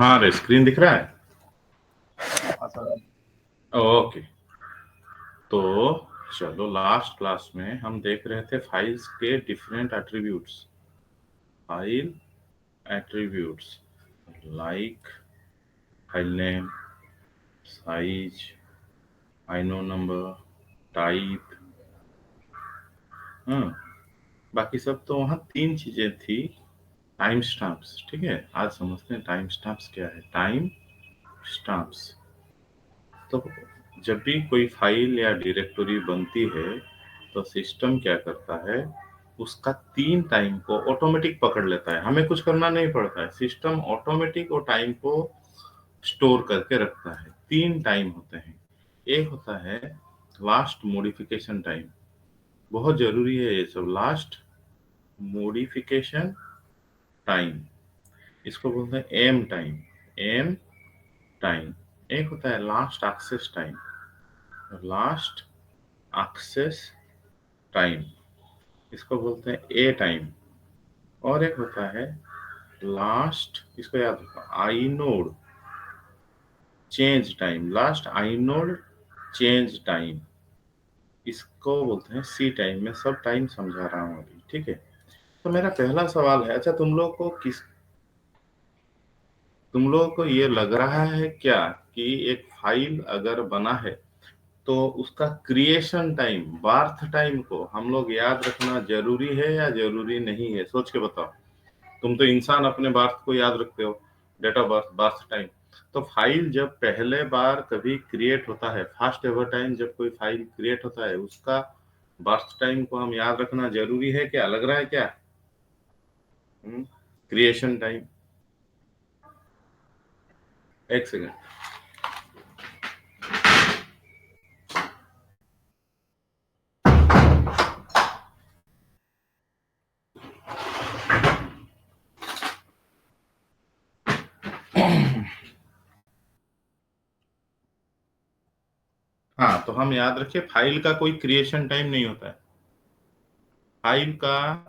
हाँ रे, स्क्रीन दिख रहा है। ओके, तो चलो लास्ट क्लास में हम देख रहे थे फाइल्स के different attributes. File attributes like file name, size, inode number, type. बाकी सब तो वहाँ 3 चीजें थी। टाइम स्टैम्प्स, ठीक है, आज समझते हैं टाइम स्टैम्प्स क्या है। टाइम स्टैम्प्स, तो जब भी कोई फाइल या डायरेक्टरी बनती है तो सिस्टम क्या करता है, उसका 3 टाइम को ऑटोमेटिक पकड़ लेता है। हमें कुछ करना नहीं पड़ता है, सिस्टम ऑटोमेटिक वो टाइम को स्टोर करके रखता है। 3 टाइम होते हैं। एक होता है लास्ट मॉडिफिकेशन टाइम, बहुत जरूरी है ये सब। लास्ट मॉडिफिकेशन टाइम, इसको बोलते हैं एम टाइम। M time. एक होता है last access time, last access time, इसको बोलते हैं ए टाइम। और एक होता है लास्ट, इसको याद रखो, inode change time. Last inode change time, इसको बोलते हैं सी टाइम। मैं सब टाइम समझा रहा हूँ अभी, ठीक है। तो मेरा पहला सवाल है, अच्छा तुम लोगों को ये लग रहा है क्या कि एक फाइल अगर बना है तो उसका क्रिएशन टाइम, बर्थ टाइम को हम लोग याद रखना जरूरी है या जरूरी नहीं है? सोच के बताओ। तुम तो इंसान अपने बर्थ को याद रखते हो, date of birth, birth time. तो फाइल जब पहले बार कभी क्रिएट होता है, फर्स्ट एवर टाइम जब कोई फाइल क्रिएट होता है, उसका बर्थ टाइम को हम याद रखना जरूरी है क्या? लग रहा है क्या? क्रिएशन टाइम, एक सेकेंड। हाँ, तो हम याद रखिए, फाइल का कोई क्रिएशन टाइम नहीं होता है। फाइल का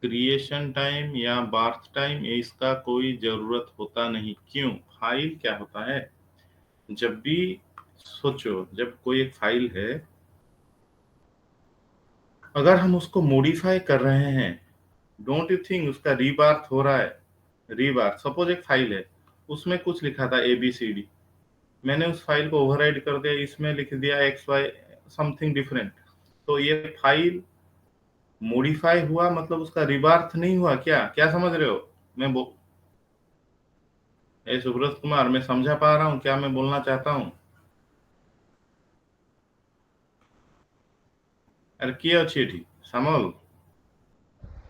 क्रिएशन टाइम या बर्थ टाइम, इसका कोई जरूरत होता नहीं। क्यों? फाइल क्या होता है, जब भी सोचो, जब कोई एक फाइल है, अगर हम उसको मॉडिफाई कर रहे हैं, डोंट यू थिंक उसका रीबार्थ हो रहा है? रीबार्थ, सपोज एक फाइल है, उसमें कुछ लिखा था ABCD, मैंने उस फाइल को ओवरराइड कर दिया, इसमें लिख दिया XY समथिंग डिफरेंट, तो ये फाइल मॉडिफाई हुआ, मतलब उसका रिबार्थ नहीं हुआ क्या? क्या समझ रहे हो? सुब्रत कुमार, मैं समझा पा रहा हूँ क्या मैं बोलना चाहता हूँ? अरे किए अच्छी ठीक समझ।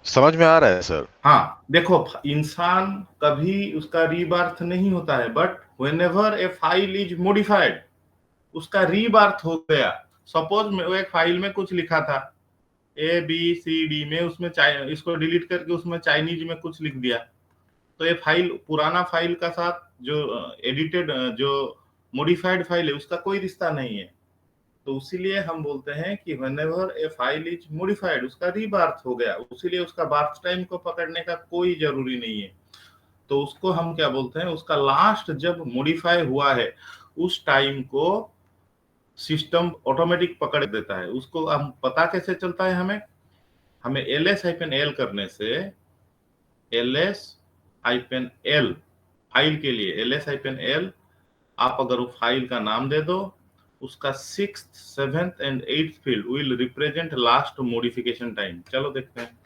समझ में आ रहा है सर। हाँ देखो, इंसान कभी उसका रीबर्थ नहीं होता है, but whenever A file is modified, उसका रीबर्थ हो गया। सपोज में वो एक फाइल में कुछ लिखा था ABCD में, उसमें इसको डिलीट करके उसमें चाइनीज में कुछ लिख दिया, तो ये फाइल, पुराना फाइल का साथ जो एडिटेड, जो मॉडिफाइड फाइल है, उसका कोई रिश्ता नहीं है। तो इसीलिए हम बोलते हैं कि whenever A file is modified, उसका रीबार्थ हो गया, इसीलिए उसका बार्थ टाइम को पकड़ने का कोई जरूरी नहीं है। तो उसको हम क्या बोलते हैं, उसका लास्ट जब मॉडिफाई हुआ है, उस टाइम को सिस्टम ऑटोमेटिक पकड़ देता है। उसको हम पता कैसे चलता है, हमें हमें ls-l करने से, ls-l फाइल के लिए ls-l, आप अगर वो फाइल का नाम दे दो, उसका 6th, 7th and 8th field will represent last modification time. चलो देखते हैं।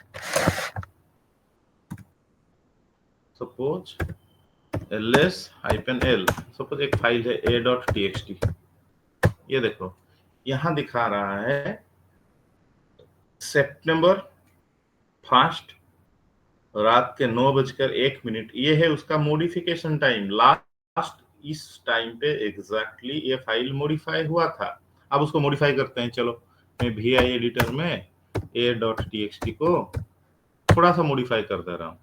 सपोज ls-l, सपोज एक फाइल है a.txt, ये देखो यहां दिखा रहा है सितंबर 1 रात के 9:01, ये है उसका मॉडिफिकेशन टाइम। लास्ट इस टाइम पे एग्जैक्टली ये फाइल मॉडिफाई हुआ था। अब उसको मॉडिफाई करते हैं। चलो, मैं VI एडिटर में a.txt को थोड़ा सा मॉडिफाई कर दे रहा हूँ।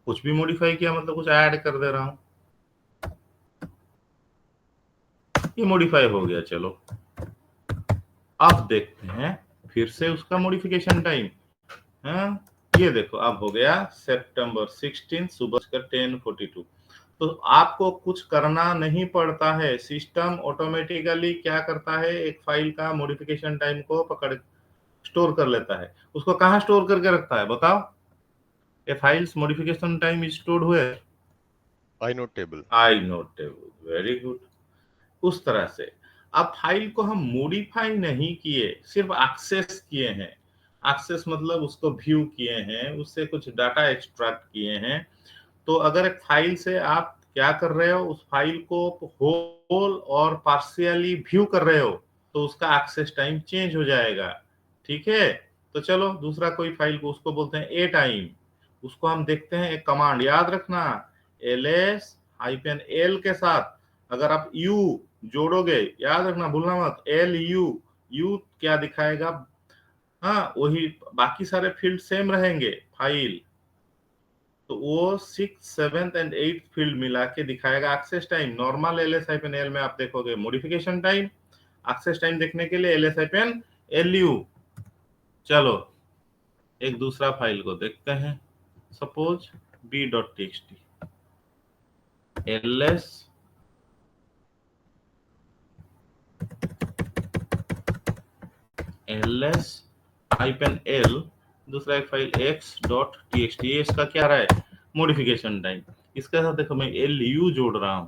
कुछ भी मॉडिफाई किया मतलब कुछ ऐड कर दे रहा हूँ, ये मॉडिफाई हो गया। चलो अब देखते हैं फिर से उसका मॉडिफिकेशन टाइम। हाँ, ये देखो अब हो गया सितंबर 16 सुबह का 10:42। तो आपको कुछ करना नहीं पड़ता है, सिस्टम ऑटोमेटिकली क्या करता है, एक फाइल का मॉडिफिकेशन टाइम को पकड़ स्टोर कर लेता है। उसको कहाँ स्टोर करके रखता है बताओ? A files modification time is stored हुए inode table. Inode table. Very good. उस तरह से अब फाइल को हम मॉडिफाई नहीं किए, सिर्फ एक्सेस किए हैं। एक्सेस मतलब उसको व्यू किए हैं, उससे कुछ डाटा एक्सट्रैक्ट किए हैं। तो अगर एक फाइल से आप क्या कर रहे हो, उस फाइल को होल और पार्शियली व्यू कर रहे हो, तो उसका एक्सेस टाइम चेंज हो जाएगा। ठीक है, तो चलो दूसरा कोई फाइल को, उसको बोलते हैं ए टाइम। उसको हम देखते हैं, एक कमांड याद रखना, ls -l के साथ अगर आप u जोड़ोगे, याद रखना भूलना मत, lu क्या दिखाएगा? हाँ, वही बाकी सारे फील्ड सेम रहेंगे फाइल, तो वो 6, 7 एंड 8 फील्ड मिला के दिखाएगा एक्सेस टाइम। नॉर्मल ls-l में आप देखोगे मॉडिफिकेशन टाइम, एक्सेस टाइम देखने के लिए ls-lu। चलो एक दूसरा फाइल को देखते हैं, सपोज b.txt, ls -l, दूसरा एक फाइल x.txt, ये इसका क्या रहा है, मॉडिफिकेशन टाइम। इसके साथ देखो मैं lu जोड़ रहा हूं,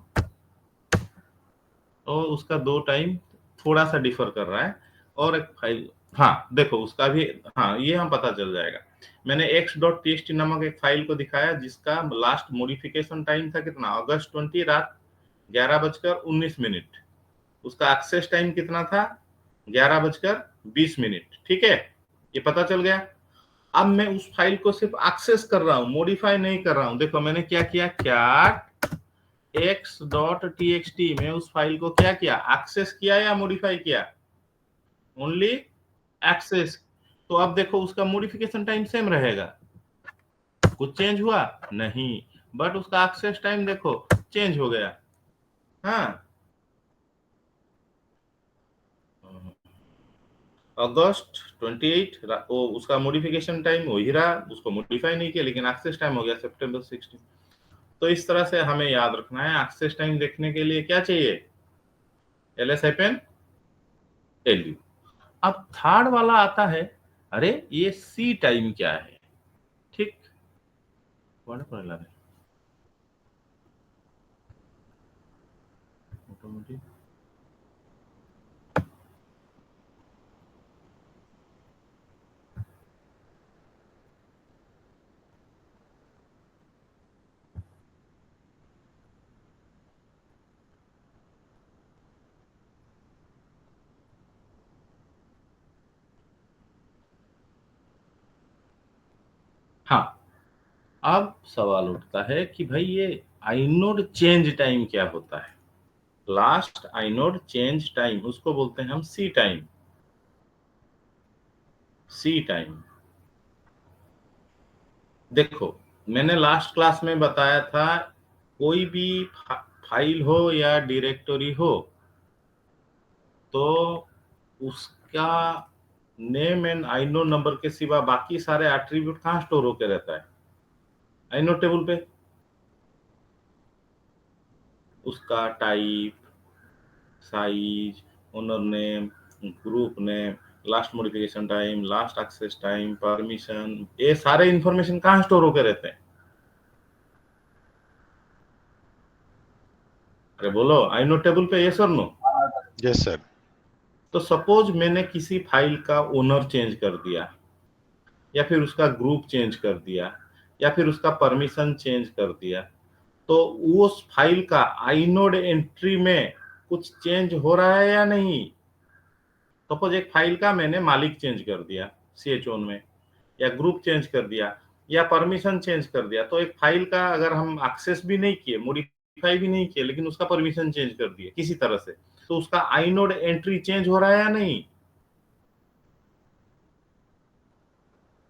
और उसका दो टाइम थोड़ा सा डिफर कर रहा है। और एक फाइल, हाँ देखो उसका भी, हाँ ये हम पता चल जाएगा। मैंने x.txt नामक एक फाइल को दिखाया जिसका लास्ट मॉडिफिकेशन टाइम था कितना, अगस्त 20 रात 11:19। उसका एक्सेस टाइम कितना था, 11:20। ठीक है, ये पता चल गया। अब मैं उस फाइल को सिर्फ एक्सेस कर रहा हूं, मॉडिफाई नहीं कर रहा हूं। देखो मैंने क्या किया, क्या x.txt में उस फाइल को क्या किया, एक्सेस किया या मॉडिफाई किया? Only access. तो अब देखो उसका मॉडिफिकेशन टाइम सेम रहेगा, कुछ चेंज हुआ नहीं, बट उसका एक्सेस टाइम देखो चेंज हो गया। हाँ, अगस्त 28 वो उसका मॉडिफिकेशन टाइम वही रहा, उसको मॉडिफाई नहीं किया, लेकिन एक्सेस टाइम हो गया सितंबर 16। तो इस तरह से हमें याद रखना है, एक्सेस टाइम देखने के लिए क्या चाहिए, ls-lu। अब थर्ड वाला आता है, अरे ये सी टाइम क्या है? ठीक, ऑटोमेटिक। हाँ, अब सवाल उठता है कि भाई ये आइनोड चेंज टाइम क्या होता है? लास्ट आइनोड चेंज टाइम, उसको बोलते हैं हम सी टाइम। सी टाइम देखो, मैंने लास्ट क्लास में बताया था, कोई भी फाइल हो या डायरेक्टरी हो, तो उसका नेम एंड आइनोड नंबर के सिवा बाकी सारे एट्रीब्यूट कहाँ स्टोर होकर रहता है, आइनोड टेबल पे। उसका type, size, owner name, group name, last modification time, last access time, permission, ये सारे इंफॉर्मेशन कहाँ स्टोर होकर रहते हैं? अरे बोलो, आइनोड टेबल पे, यस और नो? Yes sir. तो सपोज मैंने किसी फाइल का ओनर चेंज कर दिया, या फिर उसका ग्रुप चेंज कर दिया, या फिर उसका परमिशन चेंज कर दिया, तो उस फाइल का आइनोड एंट्री में कुछ चेंज हो रहा है या नहीं? सपोज एक फाइल का मैंने मालिक चेंज कर दिया ch1 में, या ग्रुप चेंज कर दिया, या परमिशन चेंज कर दिया, तो एक फाइल का अगर हम एक्सेस भी नहीं किए, मॉडिफाई भी नहीं किए, लेकिन उसका परमिशन चेंज कर दिए किसी तरह से, तो उसका आइनोड एंट्री चेंज हो रहा है या नहीं?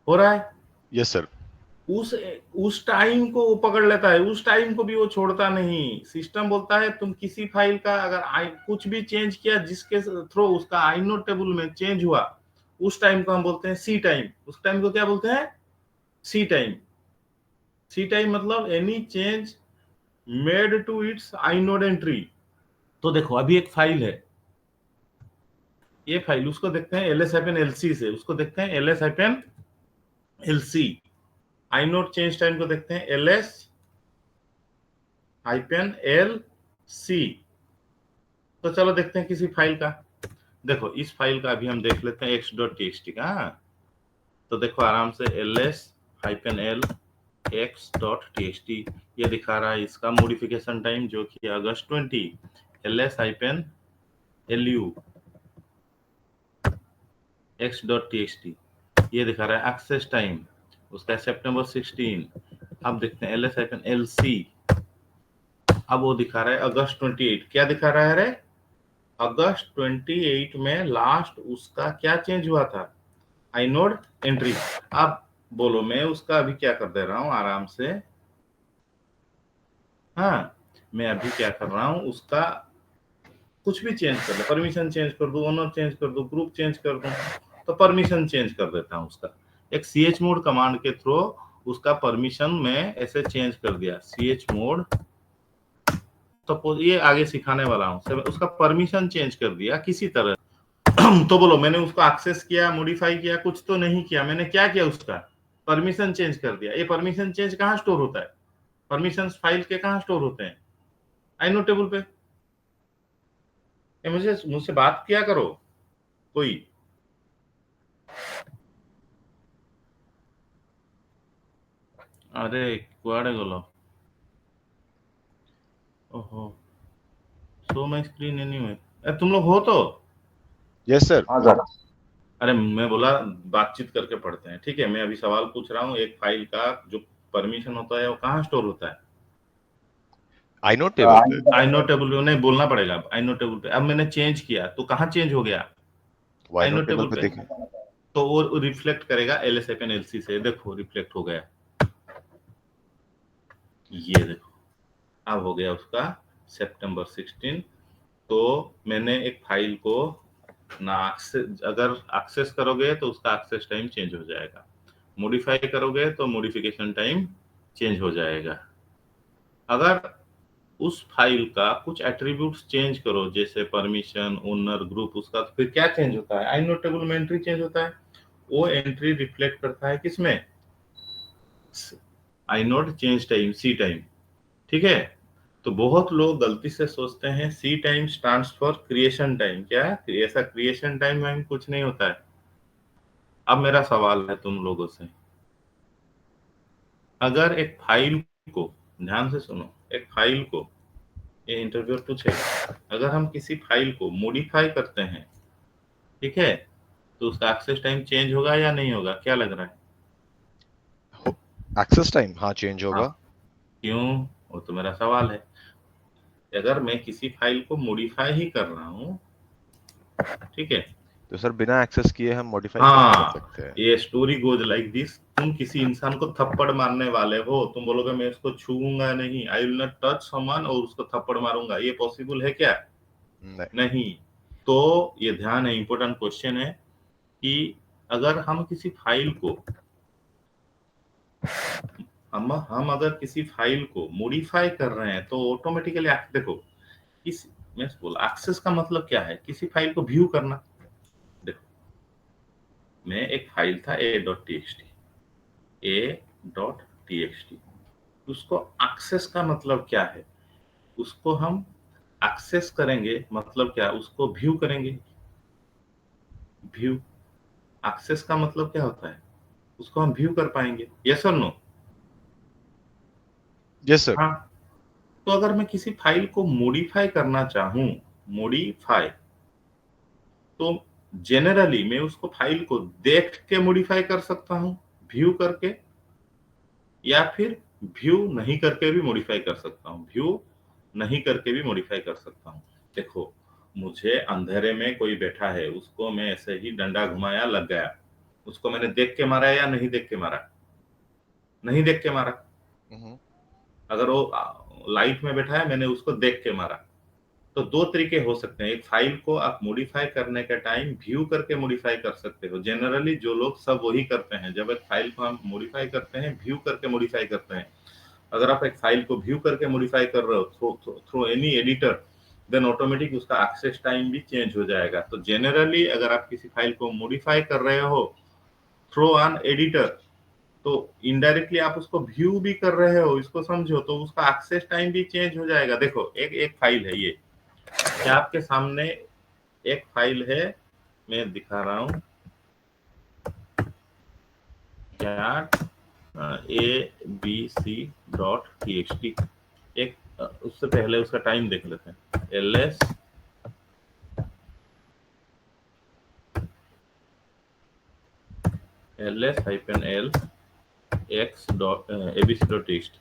हो रहा है। Yes sir. उस उस टाइम को वो पकड़ लेता है, उस टाइम को भी वो छोड़ता नहीं। सिस्टम बोलता है तुम किसी फाइल का अगर कुछ भी चेंज किया जिसके थ्रू उसका आइनोड टेबल में चेंज हुआ, उस टाइम को हम बोलते हैं सी टाइम। उस टाइम को क्या बोलते हैं, सी टाइम। सी टाइम मतलब any change made to its inode entry. तो देखो अभी एक फाइल है, ये फाइल उसको देखते हैं ls-lc से, उसको देखते हैं ls-lc। आइनोड चेंज टाइम को देखते हैं ls-lc। तो चलो देखते हैं किसी फाइल का। देखो इस फाइल का अभी हम देख लेते हैं x.txt का। तो देखो आराम से ls-l x.txt ये दिखा रहा है इसका मॉडिफिकेशन टाइम जो कि अगस्त 20। ls-lu x.txt ये दिखा रहा है एक्सेस टाइम उसका सितंबर 16। अब देखते हैं ls-lc, अब वो दिखा रहा है अगस्त 28। क्या दिखा रहा है रे? अगस्त 28 में लास्ट उसका क्या चेंज हुआ था? Inode entry. अब बोलो मैं उसका अभी क्या कर दे रहा हूं आराम से। हाँ, मैं अभी क्या कर रहा हूं उसका कुछ भी चेंज कर दो, परमिशन चेंज कर दो, ओनर चेंज कर दो, ग्रुप चेंज कर दो, तो परमिशन चेंज कर देता हूं उसका। एक chmod कमांड के थ्रू उसका परमिशन में ऐसे चेंज कर दिया। chmod, तो ये आगे सिखाने वाला हूं। उसका परमिशन चेंज कर दिया किसी तरह। तो बोलो मैंने उसको एक्सेस किया, मॉडिफाई किया, कुछ तो नहीं किया। मैंने क्या किया? उसका परमिशन चेंज कर दिया। ये परमिशन चेंज कहाँ स्टोर होता है? परमिशन फाइल के कहाँ स्टोर होते हैं? आइनोड टेबल पे। ये मुझसे बात किया करो कोई। अरे कुआड़े गलो। ओहो, शो माय स्क्रीन एनीवे। तुम लोग हो तो? Yes, sir. हाँ सर। अरे मैं बोला बातचीत करके पढ़ते हैं, ठीक है। मैं अभी सवाल पूछ रहा हूँ, एक फाइल का जो परमिशन होता है वो कहाँ स्टोर होता है? inode table पे. आइनोड टेबल पे। नहीं बोलना पड़ेगा आइनोड टेबल पे। अब मैंने चेंज किया तो कहाँ चेंज हो गया? वो inode आइनोड table टेबल पे पे। देखें. तो वो रिफ्लेक्ट करेगा ls-lc से। देखो रिफ्लेक्ट हो गया, ये देखो अब हो गया उसका सितंबर 16। तो मैंने एक फाइल को ना अगर एक्सेस करोगे तो उसका एक्सेस टाइम चेंज हो जाएगा, मॉडिफाई करोगे तो मॉडिफिकेशन टाइम चेंज हो जाएगा। अगर उस फाइल का कुछ एट्रीब्यूट्स चेंज करो जैसे परमिशन, ओनर, ग्रुप, उसका तो फिर क्या चेंज होता है? आइनोड टेबल में एंट्री चेंज होता है। वो एंट्री रिफ्लेक्ट करता है किसमें? Inode change time, C time. ठीक है। तो बहुत लोग गलती से सोचते हैं C time stands for creation time. क्या ऐसा क्रिएशन टाइम में कुछ नहीं होता है। अब मेरा सवाल है तुम लोगों से, अगर एक फाइल को, ध्यान से सुनो, एक फाइल को, ये इंटरव्यूअर पूछेगा, अगर हम किसी फाइल को मॉडिफाई करते हैं, ठीक है, तो उसका एक्सेस टाइम चेंज होगा या नहीं होगा? क्या लग रहा है? Access time हाँ change हाँ, होगा. क्यों? वो तो मेरा सवाल है। अगर मैं किसी फाइल को मॉडिफाई ही कर रहा हूँ, ठीक है, तो सर बिना एक्सेस किए हम मॉडिफाई कैसे कर हाँ, सकते हैं? ये स्टोरी गोज लाइक दिस। तुम किसी इंसान को थप्पड़ मारने वाले हो, तुम बोलोगे मैं इसको छूऊंगा नहीं, I will not touch someone, और उसको थप्पड़ मारूंगा। ये पॉसिबल है क्या? नहीं. नहीं। तो ये ध्यान है, इंपॉर्टेंट क्वेश्चन है कि अगर हम किसी फाइल को, हम अगर किसी फाइल को मॉडिफाई कर रहे हैं तो ऑटोमेटिकली देखो, इस मैं बोला एक्सेस का मतलब क्या है? किसी फाइल को व्यू करना। देखो मैं एक फाइल था a.txt, उसको एक्सेस का मतलब क्या है? उसको हम एक्सेस करेंगे मतलब क्या? उसको व्यू करेंगे। व्यू, एक्सेस का मतलब क्या होता है? उसको हम व्यू कर पाएंगे। यस और नो? Yes, sir. हाँ। तो अगर मैं किसी फाइल को मॉडिफाई करना चाहूं, मॉडिफाई, तो जनरली मैं उसको फाइल को देख के मॉडिफाई कर सकता हूं, व्यू करके, या फिर व्यू नहीं करके भी मॉडिफाई कर सकता हूं। व्यू नहीं करके भी मॉडिफाई कर सकता हूं। देखो मुझे अंधेरे में कोई बैठा है, उसको मैं ऐसे ही डंडा घुमाया, लग गया। उसको मैंने देख के मारा या नहीं देख के मारा? नहीं देख के मारा। Mhm. अगर वो लाइट में बैठा है, मैंने उसको देख के मारा। तो दो तरीके हो सकते हैं। एक फाइल को आप मॉडिफाई करने का टाइम व्यू करके मॉडिफाई कर सकते हो। जनरली जो लोग सब वही करते हैं, जब एक फाइल को हम मॉडिफाई करते हैं व्यू करके मॉडिफाई करते हैं। अगर आप एक फाइल को व्यू करके मॉडिफाई कर रहे हो through any editor, then automatic उसका एक्सेस टाइम भी चेंज हो जाएगा। तो जनरली अगर आप किसी फाइल को मॉडिफाई कर रहे हो थ्रू एन एडिटर, तो इनडायरेक्टली आप उसको व्यू भी कर रहे हो, इसको समझो, तो उसका एक्सेस टाइम भी चेंज हो जाएगा। देखो एक एक फाइल है ये, क्या आपके सामने एक फाइल है, मैं दिखा रहा हूं, कैट abc.txt। एक उससे पहले उसका टाइम देख लेते हैं, ls-l x.abc.txt,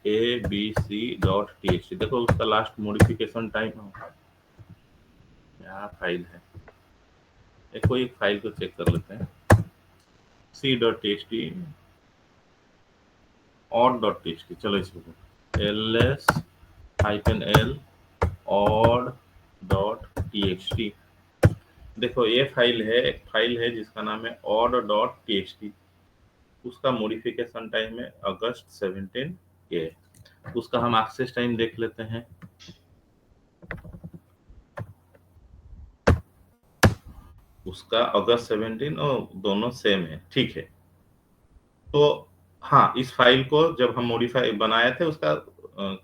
abc.txt। देखो उसका लास्ट मॉडिफिकेशन टाइम क्या फाइल है, कोई एक फाइल को चेक कर लेते हैं, c.txt odd.txt। चलो इसको ls-l odd.txt। देखो ये फाइल है, एक फाइल है जिसका नाम है odd.txt। उसका मॉडिफिकेशन टाइम है अगस्त 17 के। उसका हम एक्सेस टाइम देख लेते हैं। उसका अगस्त 17 और दोनों सेम है, ठीक है। तो हाँ, इस फाइल को जब हम मॉडिफाई बनाए थे, उसका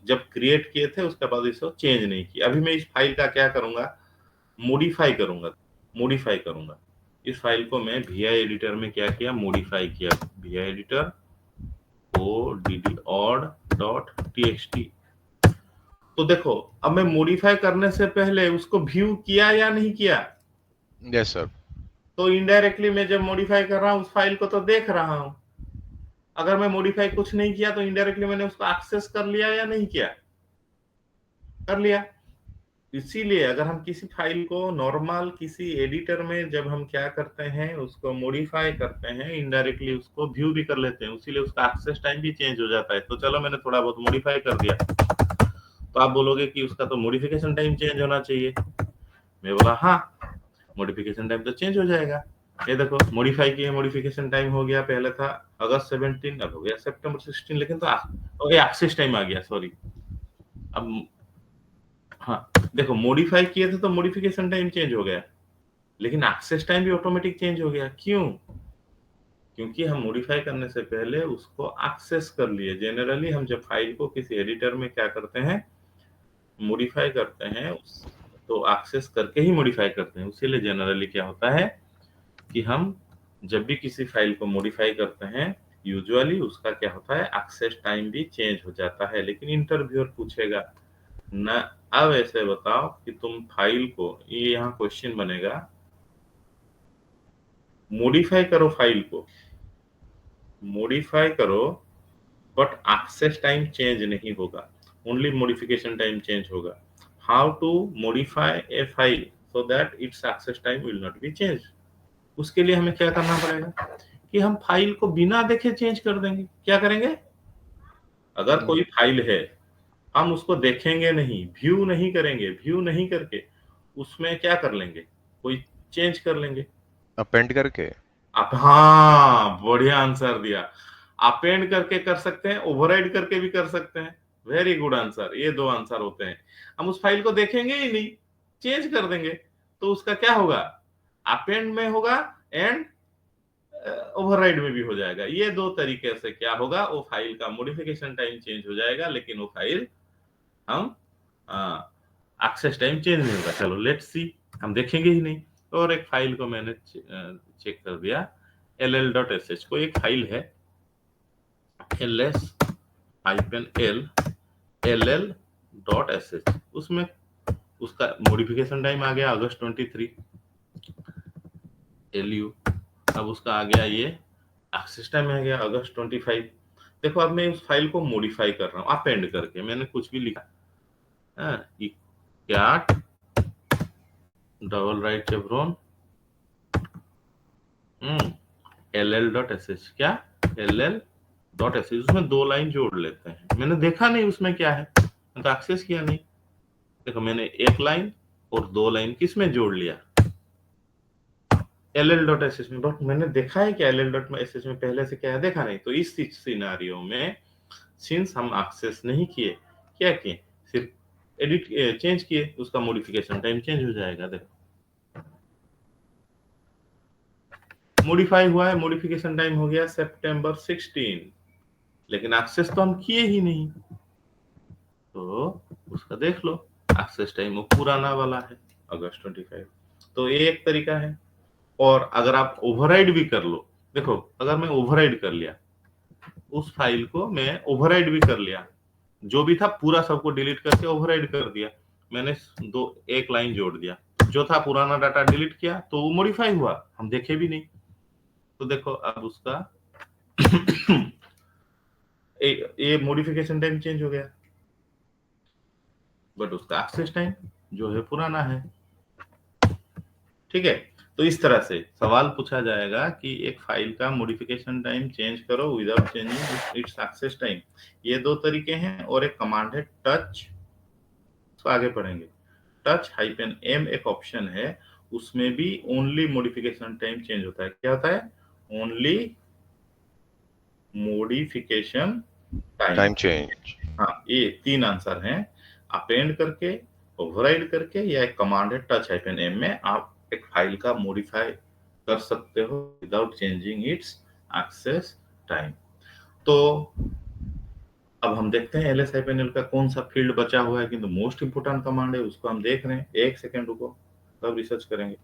जब क्रिएट किए थे उसके बाद इसको चेंज नहीं किया। अभी मैं इस फाइल का क्या करूंगा, मॉडिफाई करूंगा। इस फाइल को मैं VI एडिटर में क्या किया, मॉडिफाई किया। VI editor odd.txt। तो देखो अब मैं मॉडिफाई करने से पहले उसको व्यू किया या नहीं किया? Yes sir. तो इनडायरेक्टली मैं जब मॉडिफाई कर रहा हूं उस फाइल को तो देख रहा हूं। अगर मैं मॉडिफाई कुछ नहीं किया तो इनडायरेक्टली मैंने उसको एक्सेस कर लिया या नहीं किया? कर लिया। इसीलिए अगर हम किसी फाइल को नॉर्मल किसी एडिटर में जब हम क्या करते हैं, उसको मॉडिफाई करते हैं, इनडायरेक्टली उसको व्यू भी कर लेते हैं, इसीलिए उसका एक्सेस टाइम भी चेंज हो जाता है। तो चलो मैंने थोड़ा बहुत मॉडिफाई कर दिया, तो आप बोलोगे कि उसका तो मॉडिफिकेशन टाइम चेंज होना चाहिए। मैं बोला हाँ, मॉडिफिकेशन टाइम तो चेंज हो जाएगा। ये देखो मॉडिफाई किए, मॉडिफिकेशन टाइम हो गया, पहले था अगस्त 17, अब हो गया सितंबर 16, लेकिन तो एक्सेस टाइम आ गया, सॉरी। अब हाँ देखो, मॉडिफाई किए थे तो मॉडिफिकेशन टाइम चेंज हो गया, लेकिन एक्सेस टाइम भी ऑटोमेटिक चेंज हो गया। क्यों? क्योंकि हम मॉडिफाई करने से पहले उसको एक्सेस कर लिए। जनरली हम जब फाइल को किसी एडिटर में क्या करते हैं, मॉडिफाई करते हैं, तो एक्सेस करके ही मॉडिफाई करते हैं। इसीलिए जनरली क्या होता है कि हम जब भी किसी फाइल को मॉडिफाई करते हैं, यूजुअली उसका क्या होता है, एक्सेस टाइम भी चेंज हो जाता है। लेकिन इंटरव्यूअर पूछेगा ना, अब ऐसे बताओ कि तुम फाइल को, ये यहाँ क्वेश्चन बनेगा, मॉडिफाई करो, फाइल को मॉडिफाई करो, बट एक्सेस टाइम चेंज नहीं होगा, ओनली मॉडिफिकेशन टाइम चेंज होगा। How to modify a file so that its access time will not be change? उसके लिए हमें क्या करना पड़ेगा कि हम फाइल को बिना देखे चेंज कर देंगे। क्या करेंगे? अगर कोई फाइल है, हम उसको देखेंगे नहीं, व्यू नहीं करेंगे, व्यू नहीं करके उसमें क्या कर लेंगे, कोई चेंज कर लेंगे, अपेंड करके। आप, हाँ बढ़िया आंसर दिया। अपेंड करके कर सकते हैं, ओवरराइड करके भी कर सकते हैं। Very good answer. ये दो आंसर होते हैं। हम उस फाइल को देखेंगे ही नहीं, चेंज कर देंगे, तो उसका क्या होगा, अपेंड में होगा एंड ओवरराइड में भी हो जाएगा। ये दो तरीके से क्या होगा, वो फाइल का मॉडिफिकेशन टाइम चेंज हो जाएगा, लेकिन वो फाइल हम एक्सेस टाइम चेंज नहीं होगा। चलो लेट्स सी, हम देखेंगे ही नहीं। और एक फाइल को मैंने चेक कर दिया, ll.sh को एक फाइल है, ls-l उसमें उसका मॉडिफिकेशन टाइम आ गया अगस्त 23 lu। अब उसका आ गया ये एक्सेस टाइम आ गया अगस्त 25। देखो अब मैं उस फाइल को मॉडिफाई कर रहा हूँ अपेंड करके, मैंने कुछ भी लिखा, कैट डबल राइट चेवरॉन ll.sh, क्या ll.sh, उसमें दो लाइन जोड़ लेते हैं। मैंने देखा नहीं उसमें क्या है, मैं तो एक्सेस किया नहीं। देखो मैंने एक लाइन और दो लाइन किसमें जोड़ लिया, ll.sh में, बट मैंने देखा है कि ll.sh में पहले से क्या है, देखा नहीं। तो इस सिनेरियो में सिंस हम एक्सेस नहीं किए, क्या किए, सिर्फ एडिट चेंज किए, उसका मॉडिफिकेशन टाइम चेंज हो जाएगा। देखो मॉडिफाई हुआ है, मॉडिफिकेशन टाइम हो गया सितंबर 16, लेकिन एक्सेस तो हम किए ही नहीं, तो उसका देख लो एक्सेस टाइम वो पुराना वाला है, अगस्त 25। तो ये एक तरीका है। और अगर आप ओवरराइड भी कर लो, देखो अगर मैं ओवरराइड कर लिया, उस फाइल को मैं ओवरराइड भी कर लिया, जो भी था पूरा सबको डिलीट करके ओवरराइड कर दिया, मैंने दो एक लाइन जोड़ दिया, जो था पुराना डाटा डिलीट किया, तो वो मॉडिफाई हुआ, हम देखे भी नहीं। तो देखो अब उसका ये मॉडिफिकेशन टाइम चेंज हो गया, बट उसका एक्सेस टाइम जो है पुराना है। ठीक है, तो इस तरह से सवाल पूछा जाएगा कि एक फाइल का मॉडिफिकेशन टाइम चेंज करो without changing it's access time. ये दो तरीके हैं, और एक कमांड है टच, तो आगे पढ़ेंगे। टच हाइफन एम एक ऑप्शन है, उसमें भी ओनली मॉडिफिकेशन टाइम चेंज होता है। क्या होता है? Only modification time. Time change. हाँ, ये तीन आंसर हैं, अपेंड करके, ओवरराइड करके, या एक कमांड है टच हाइफन एम में आप एक फाइल का मॉडिफाई कर सकते हो without changing it's access time. तो अब हम देखते हैं एलएस हाइफन एल का कौन सा फील्ड बचा हुआ है, किंतु मोस्ट इंपोर्टेंट कमांड है, उसको हम देख रहे हैं। एक सेकेंड रुको, तब रिसर्च करेंगे।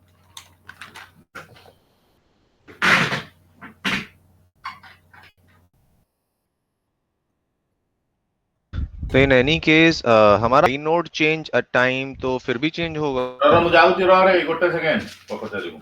तो इन एनी केस हमारा inode change at time तो फिर भी चेंज होगा। मुझे आउट रे गोटे सेकेंड पचारिबु।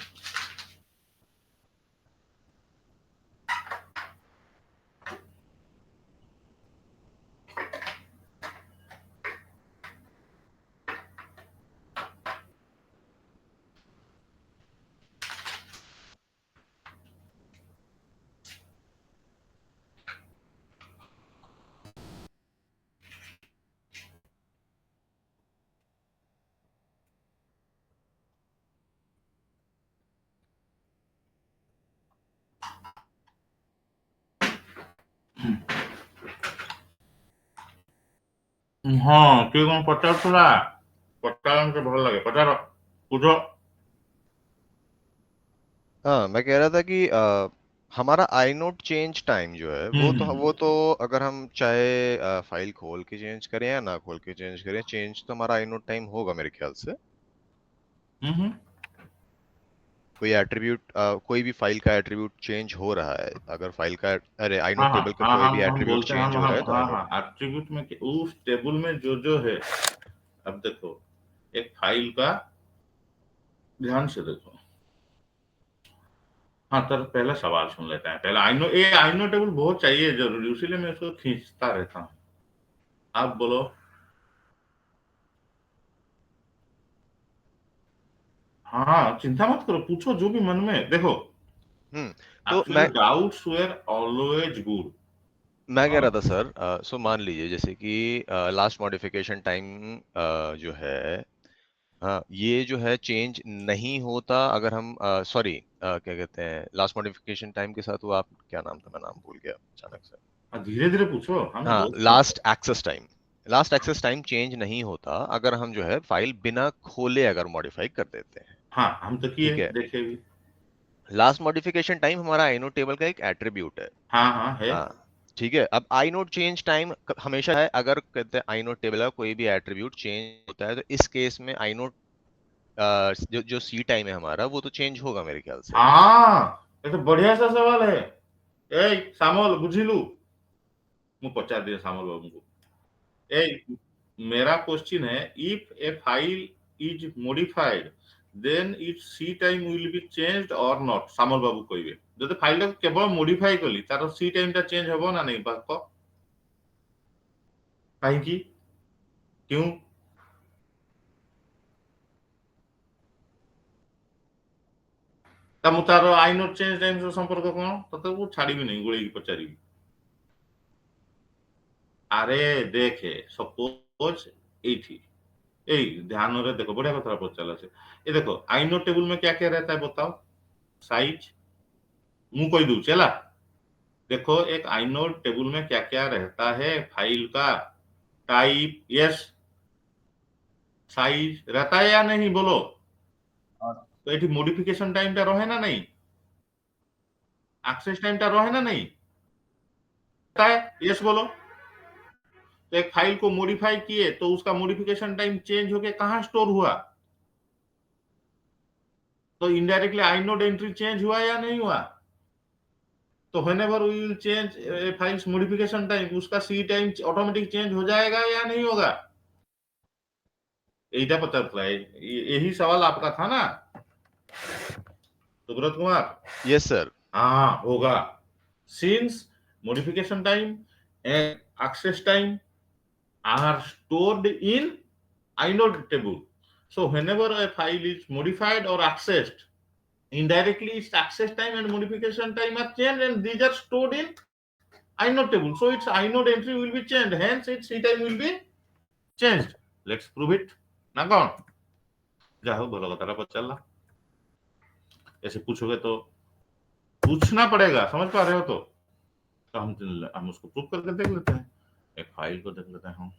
हाँ, କିଏ କଣ ପଚାରୁଥିଲା? ପଚାରନ୍ତୁ ତ ଭଲ ଲାଗେ, ପଚାର, पूछो। हाँ, मैं कह रहा था कि हमारा inode change time जो है वो तो अगर हम चाहे फाइल खोल के चेंज करें या ना खोल के चेंज करें, चेंज तो हमारा inode time होगा मेरे ख्याल से। हम्म। कोई एट्रीब्यूट कोई भी फाइल का एट्रीब्यूट चेंज हो रहा है, अगर फाइल का अरे हाँ inode हाँ टेबल का हाँ, कोई भी हम एट्रीब्यूट बोलते हैं, चेंज हो रहा है तो हाँ inode। हाँ, एट्रीब्यूट में उस टेबल में जो जो है। अब देखो एक फाइल का, ध्यान से देखो। हाँ, तर पहला सवाल सुन लेते हैं। पहला आइनो टेबल बहुत चाहिए जरूरी, इसीलिए मैं इसको खींचता रहता हूँ। आप बोलो। हाँ, चिंता मत करो, पूछो जो भी मन में। देखो हम्म। तो actually doubts where always good. मैं कह रहा था सर, सो मान लीजिए जैसे कि लास्ट मॉडिफिकेशन टाइम जो है, हाँ ये जो है चेंज नहीं होता अगर हम सॉरी क्या कहते हैं लास्ट मॉडिफिकेशन टाइम के साथ वो आप क्या नाम था, मैं नाम भूल गया अचानक से। धीरे धीरे पूछो, हम हाँ, बहुत कुछ है। लास्ट एक्सेस टाइम चेंज नहीं होता अगर हम जो है फाइल बिना खोले अगर मॉडिफाई कर देते हैं। हाँ, हम तो किए, ठीक है, देखे भी। लास्ट मॉडिफिकेशन टाइम हमारा inode टेबल का एक एट्रीब्यूट है। हाँ हाँ है। हाँ ठीक है, अब inode चेंज टाइम हमेशा है, अगर कहते हैं inode टेबल का कोई भी एट्रीब्यूट चेंज होता है तो इस केस में inode जो जो सी टाइम है हमारा वो तो चेंज होगा मेरे ख्याल से। हाँ, ये तो बढ़िया सा सवाल है। ए सामल बुझिलु, मु पचार दिए सामल बाबू को। ए मेरा क्वेश्चन है, if a file is modified then its C time will be changed और नॉट। सामल बाबू कहबे जदि फाइल को केवल मॉडिफाई कली तार सी टाइम ता चेंज हबो ना नहीं बात को? काहे की, क्यों? ता मु तार आइनो चेंज टाइम से संपर्क कोन तते वो छाड़ी भी नहीं, गोळी की पचारी। अरे देखे सपोज एठी, ए ध्यान रे देखो, बढ़िया कथा पचाला से। ये देखो आइनो टेबल में क्या क्या रहता है बताओ? साइज मु कहि दूं चला, देखो एक आइनोड टेबल में क्या क्या रहता है, फाइल का टाइप, यस, साइज रहता है या नहीं बोलो। तो ये मॉडिफिकेशन टाइम टा रहे ना नहीं, एक्सेस टाइम टा रहे ना नहीं, रहता है, यस बोलो। तो एक फाइल को मॉडिफाई किए तो उसका मॉडिफिकेशन टाइम चेंज होके कहाँ स्टोर हुआ, तो इनडायरेक्टली आइनोड एंट्री चेंज हुआ या नहीं हुआ। तो whenever we will change files modification time, उसका सी टाइम ऑटोमेटिक चेंज हो जाएगा या नहीं होगा। यही पता है, यही सवाल आपका था ना सुब्रत कुमार। Yes sir. हाँ होगा, since modification time and access time are stored in inode table. So whenever a file is modified or accessed, indirectly its access time and modification time are changed, and these are stored in inode table. So its inode entry will be changed, hence its C time will be changed. Let's prove it. ना कौन जाओ बोलो तारा पता चला, ऐसे पूछोगे तो पूछना पड़ेगा, समझ पा रहे हो तो हम उसको प्रूव करके देख लेते हैं, एक फाइल को देख लेते हैं हम।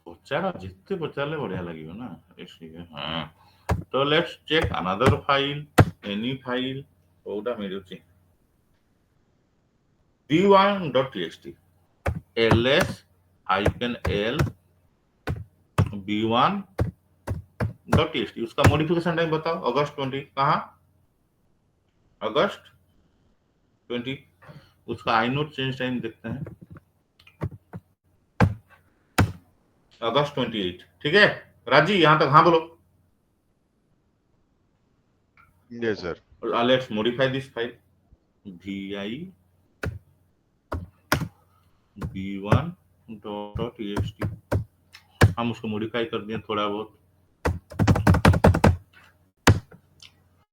ପଚାର ଯେତେ ପଚାରିଲେ ବଢିଆ ଲାଗିବ ନା, ହଁ। ତ let's check another file, any file କୋଉଟା ମିଳୁଛି, b1.txt, ls-l b1.txt, उसका मॉडिफिकेशन टाइम बताओ, अगस्त 20, कहा अगस्त 20, उसका आइनोड चेंज टाइम देखते हैं, अगस्त 28, ठीक है राजी, यहां तक हाँ बोलो। Yes sir. Let's modify this file, vi b1.txt, हम उसको मॉडिफाई कर दिए थोड़ा बहुत,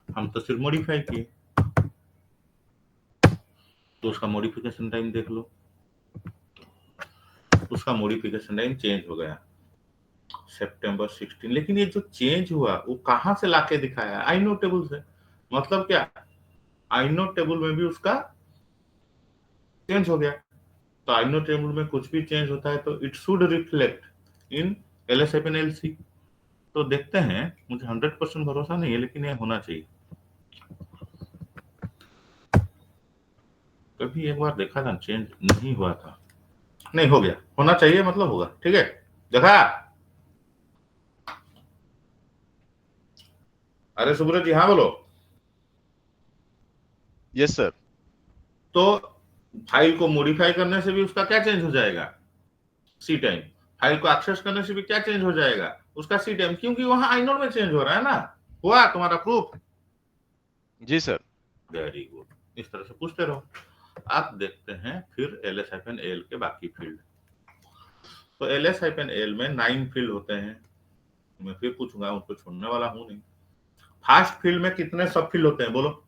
हम तो सिर्फ मॉडिफाई किए, तो उसका मॉडिफिकेशन टाइम देख लो, उसका मॉडिफिकेशन टाइम चेंज हो गया सितंबर 16, लेकिन ये जो चेंज हुआ वो कहां से लाके दिखाया, आइनोड टेबल से। मतलब क्या, आइनोड टेबल में भी उसका चेंज हो गया। तो आइनोड टेबल में कुछ भी चेंज होता है तो it should reflect in LSFNLC। तो देखते हैं, मुझे 100% भरोसा नहीं है लेकिन ये होना चाहिए। कभी एक बार देखा था चेंज नहीं हुआ था, नहीं हो गया, होना चाहिए मतलब होगा, ठीक है देखा। अरे सुब्रत जी हाँ बोलो। Yes sir. तो फाइल को मॉडिफाई करने से भी उसका क्या चेंज हो जाएगा, सी टाइम। फाइल को एक्सेस करने से भी क्या चेंज हो जाएगा, उसका सी टाइम, क्योंकि वहां आइनोड में चेंज हो रहा है ना। हुआ तुम्हारा प्रूफ, जी सर। वेरी गुड, इस तरह से पूछते रहो। आप देखते हैं फिर ls-l के बाकी फील्ड। तो ls-l में 9 फील्ड होते हैं, मैं फिर पूछूंगा, उनको छोड़ने वाला हूं नहीं। फास्ट फील्ड में कितने सब फील्ड होते हैं बोलो।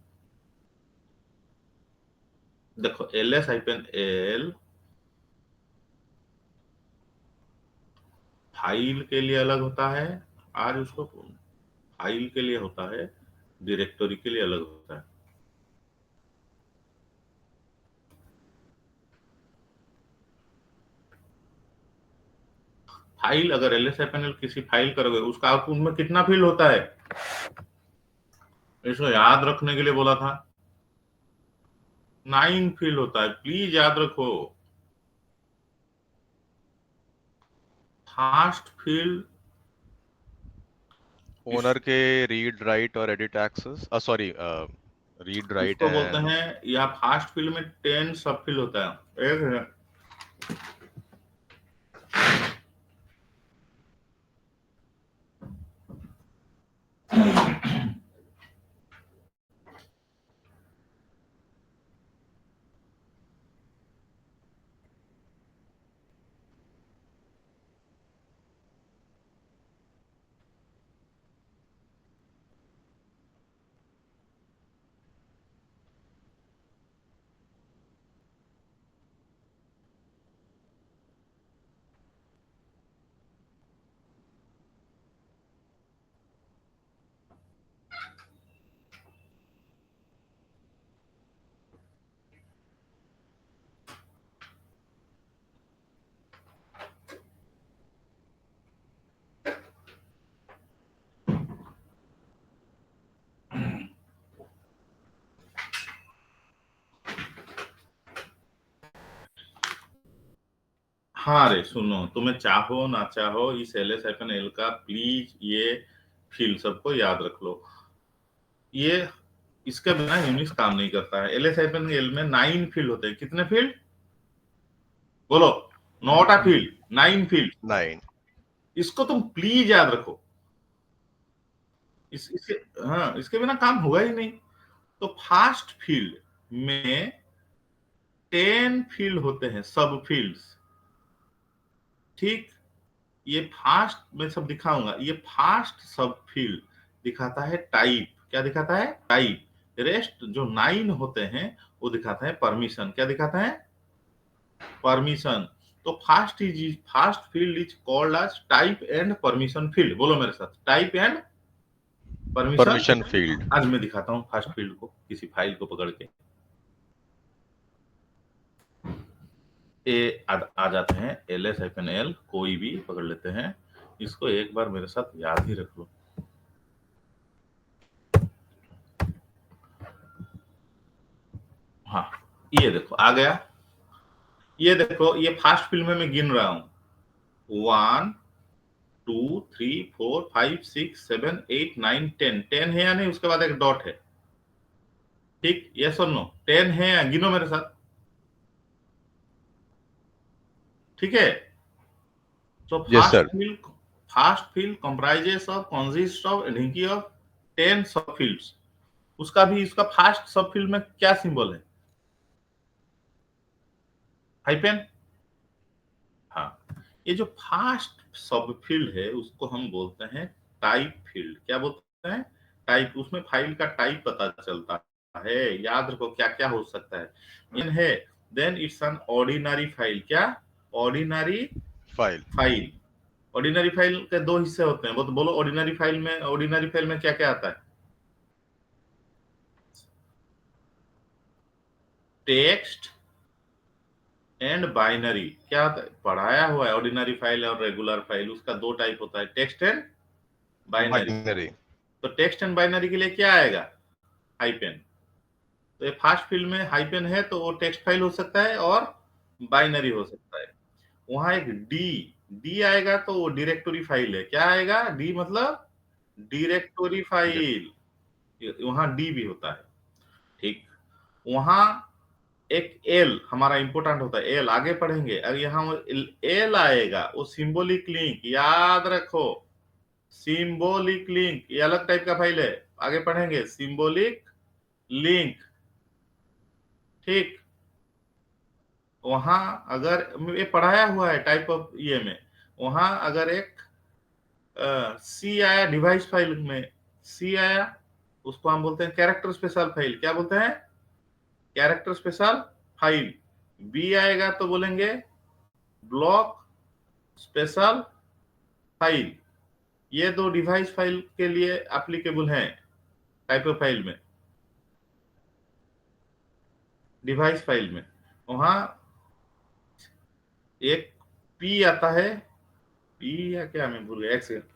देखो ls-l फाइल के लिए अलग होता है, आज उसको फाइल के लिए होता है, डायरेक्टरी के लिए अलग होता है। फाइल अगर ls-l किसी फाइल करोगे, उसका आउटपुट में कितना फील्ड होता है, इसको याद रखने के लिए बोला था, 9 फील्ड होता है, प्लीज याद रखो। फास्ट फील्ड इस ओनर के रीड राइट और edit access, sorry, read write इसको बोलते एंड हैं, या फास्ट फील्ड में 10 सब फील्ड होता है, एक है। हाँ रे सुनो, तुम्हें चाहो ना चाहो इस LS-L का प्लीज ये फील्ड सबको याद रख लो। ये इसके बिना यूनिक्स काम नहीं करता है। LS-L में 9 फील्ड होते हैं। कितने फील्ड बोलो? 9टा फील्ड, 9 फील्ड। 9। इसको तुम प्लीज याद रखो। इसके हाँ, इसके बिना काम होगा ही नहीं। तो फास्ट फील्ड में 10 फील्ड होते हैं, सब फील्ड्स। ठीक, ये फास्ट मैं सब दिखाऊंगा। ये फास्ट सब फील्ड दिखाता है टाइप। क्या दिखाता है? टाइप। रेस्ट जो 9 होते हैं वो दिखाता है परमिशन। क्या दिखाता है? परमिशन। तो first field is called as type and permission field. बोलो मेरे साथ, type and permission. Permission field. आज मैं दिखाता हूँ फास्ट फील्ड को किसी फाइल को पकड़ के। आ जाते हैं LS-L, कोई भी पकड़ लेते हैं। इसको एक बार मेरे साथ याद ही रख लो। हाँ, ये देखो आ गया। ये देखो, ये फास्ट फील्ड में मैं गिन रहा हूं। 1 2 3 4 5 6 7 8 9 10। 10 है या नहीं? उसके बाद एक डॉट है। ठीक, यस और नो? 10 है या? गिनो मेरे साथ। ठीक है। तो yes sir. First field comprises of consist of एडिंकी ऑफ 10 सब फील्ड्स। उसका भी, इसका फास्ट सब फील्ड में क्या सिंबल है? हाइपेन। हाँ, ये जो फास्ट सब फील्ड है उसको हम बोलते हैं टाइप फील्ड। क्या बोलते हैं? टाइप। उसमें फाइल का टाइप पता चलता है। याद रखो क्या क्या हो सकता है। इन है, then it's an ordinary file. क्या? Ordinary file. File. Ordinary file के दो हिस्से होते हैं। वो तो बोलो, ऑर्डिनरी फाइल में क्या क्या आता है? Text and binary. क्या होता है? पढ़ाया हुआ है। ऑर्डिनरी फाइल और रेगुलर फाइल, उसका दो टाइप होता है, टेक्स्ट एंड बाइनरी। बाइनरी। तो टेक्स्ट एंड बाइनरी के लिए क्या आएगा? हाइपेन। तो ये फास्ट फील्ड में हाइपेन है तो वो टेक्स्ट फाइल हो सकता है और बाइनरी हो सकता है। वहां एक डी डी आएगा तो वो डायरेक्टरी फाइल है। क्या आएगा? डी मतलब डायरेक्टरी फाइल। वहां डी भी होता है। ठीक, वहां एक एल हमारा इंपोर्टेंट होता है। एल आगे पढ़ेंगे। अगर यहाँ एल आएगा वो सिंबॉलिक लिंक। याद रखो, सिंबॉलिक लिंक ये अलग टाइप का फाइल है। आगे पढ़ेंगे सिंबॉलिक लिंक। ठीक, वहां अगर ये पढ़ाया हुआ है टाइप ऑफ ये में, वहां अगर एक सी आया डिवाइस फाइल में, सी आया, उसको हम बोलते हैं कैरेक्टर स्पेशल फाइल। क्या बोलते हैं? Character special file. बी आएगा तो बोलेंगे ब्लॉक स्पेशल फाइल। ये दो डिवाइस फाइल के लिए एप्लीकेबल हैं टाइप ऑफ फाइल में। डिवाइस फाइल में वहां एक पी आता है। पी या क्या, मैं भूल गया, एक सेकंड।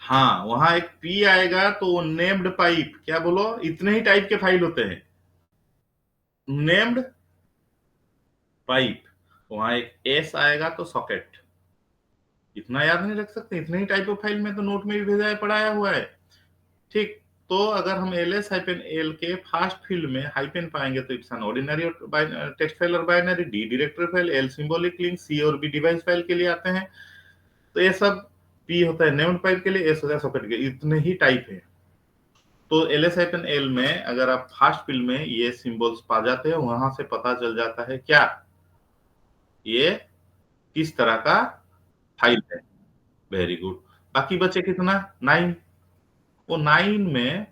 हाँ, वहां एक पी आएगा तो वो नेम्ड पाइप। क्या बोलो? इतने ही टाइप के फाइल होते हैं, नेम्ड पाइप। वहां एक एस आएगा तो सॉकेट। इतना याद नहीं रख सकते? इतने ही टाइप ऑफ फाइल में तो नोट में भी भेजा है, पढ़ाया हुआ है। ठीक, तो अगर हम LS-L के फास्ट फील्ड में हाइपेन पाएंगे तो it's an ordinary text file और binary. D directory file, L symbolic link, C और बी डिवाइस फाइल के लिए आते हैं। तो ये सब, पी होता है नेम्ड पाइप के लिए, एस होता है सॉकेट के। इतने ही टाइप है। तो LS-L में अगर आप फास्ट फील्ड में ये सिंबल्स पा जाते हैं, वहां से पता चल जाता है क्या ये किस तरह का फाइल है। Very good. बाकी बचे कितना? 9। वो 9 में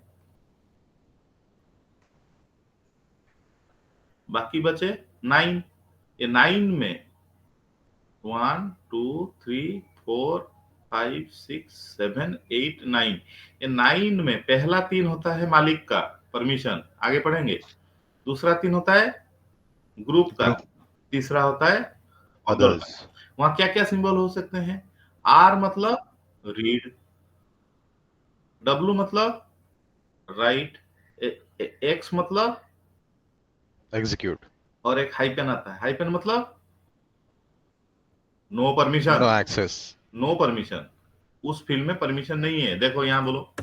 बाकी बचे 9, ये 9 में 1 2 3 4 5 6 7 8 9, ये 9 में पहला 3 होता है मालिक का परमिशन, आगे पढ़ेंगे। दूसरा 3 होता है ग्रुप का, ग्रुप तीसरा होता है अदर अदर्स। का। वहां क्या क्या सिंबल हो सकते हैं? आर मतलब रीड, डब्लू मतलब राइट, एक्स मतलब, एग्जीक्यूट। और एक हाइपन आता है, हाइपन मतलब no permission. No access. No permission, उस फील्ड में परमिशन नहीं है। देखो यहां बोलो,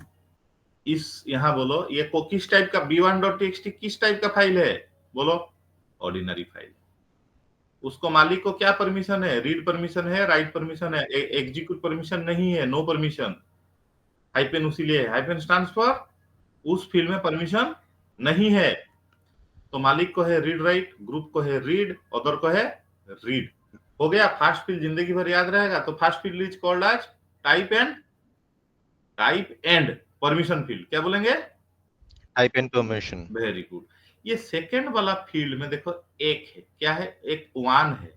यहां बोलो ये को किस टाइप का b1.txt किस टाइप का फाइल है? बोलो ऑर्डिनरी फाइल। उसको मालिक को क्या परमिशन है? रीड परमिशन है, राइट परमिशन है, एग्जीक्यूट परमिशन नहीं है, नो परमिशन। हाइपेन उसीलिए हाइपेन स्टैंड्स फॉर उस फील्ड में परमिशन नहीं है। तो मालिक को है रीड राइट, ग्रुप को है रीड, अदर को है रीड। हो गया। फास्ट फील्ड जिंदगी भर याद रहेगा। तो first field is called as type and permission field. क्या बोलेंगे? Type and permission. Very good. ये सेकेंड वाला फील्ड में देखो एक है, क्या है? एक वन है,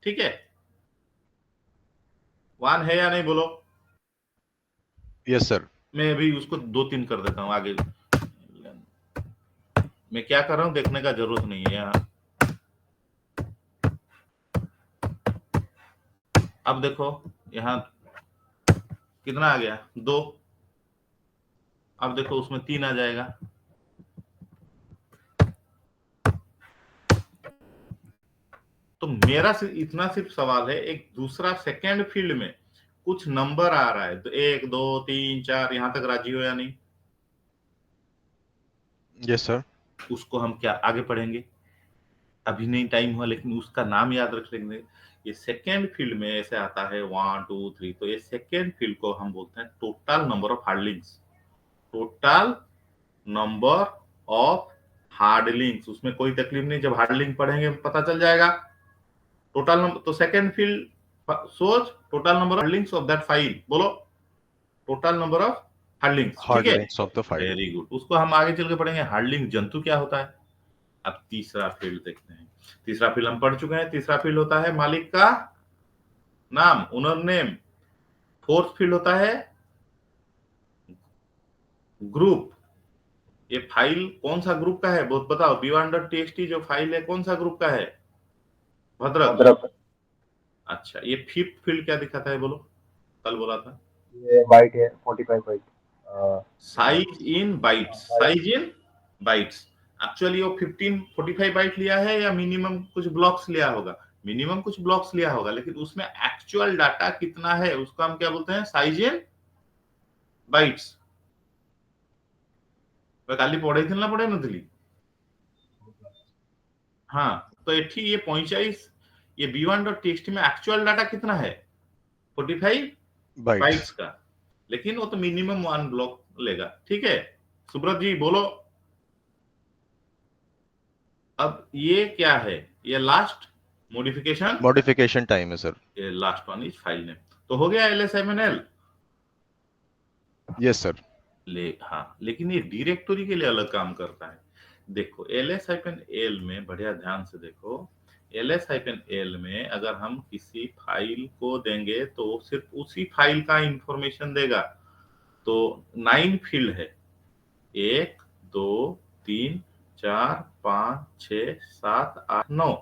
ठीक है? वन है या नहीं बोलो? Yes sir. मैं अभी उसको 2-3 कर देता हूं आगे। मैं क्या कर रहा हूं देखने का जरूरत नहीं है यहाँ। अब देखो यहाँ कितना आ गया? 2। अब देखो उसमें 3 आ जाएगा। तो मेरा इतना सिर्फ सवाल है, एक दूसरा सेकेंड फील्ड में कुछ नंबर आ रहा है, तो 1 2 3 4 यहां तक राजी हो या नहीं? Yes sir. उसको हम क्या आगे पढ़ेंगे, अभी नहीं टाइम हुआ, लेकिन उसका नाम याद रख लेंगे। ये सेकेंड फील्ड में ऐसे आता है 1 2 3, तो ये सेकेंड फील्ड को हम बोलते हैं total number of hardlinks. Total number of hardlinks, उसमें कोई तकलीफ नहीं, जब हार्डलिंक पढ़ेंगे पता चल जाएगा। टोटल नंबर, तो सेकेंड फील्ड सोच total number of hardlinks of that file. बोलो टोटल नंबर ऑफ हार्डलिंक्स, ठीक हार्ड है? Links of the file. Very good. उसको हम आगे चल के पढ़ेंगे हार्डलिंक जंतु क्या होता है। अब तीसरा फील्ड देखते हैं। तीसरा फील्ड हम पढ़ चुके हैं। तीसरा फील्ड होता है मालिक का नाम, ओनर नेम। फोर्थ फील्ड होता है ग्रुप। ये फाइल कौन सा ग्रुप का है बहुत बताओ? b1.txt जो फाइल है कौन सा ग्रुप का है? भद्रक। भद्रक। अच्छा, ये फिफ्थ फील्ड क्या दिखाता है बोलो? कल बोला था ये बाइट है 45 byte. Size in bytes. Size in bytes. Actually वो 45 बाइट लिया है या मिनिमम कुछ ब्लॉक्स लिया होगा? मिनिमम कुछ ब्लॉक्स लिया होगा, लेकिन उसमें एक्चुअल डाटा कितना है उसको हम क्या बोलते हैं? Size in bytes. काली पढ़े थी ना पढ़े नथी? हाँ, तो ये 45, ये b1.txt में एक्चुअल डाटा कितना है? 45 बाइट्स बाइट्स। का, लेकिन वो तो मिनिमम 1 ब्लॉक लेगा, ठीक है? सुब्रत जी बोलो। अब ये क्या है? ये लास्ट मॉडिफिकेशन, मॉडिफिकेशन टाइम है सर। ये last one is file name. तो हो गया LSMNL। Yes sir. हाँ, लेकिन ये डायरेक्टरी के लिए अलग काम करता है। देखो ls-l में बढ़िया ध्यान से देखो, ls-l में अगर हम किसी फाइल को देंगे तो सिर्फ उसी फाइल का इंफॉर्मेशन देगा। तो 9 फील्ड है, 1 2 3 4 5 6 7 8 9,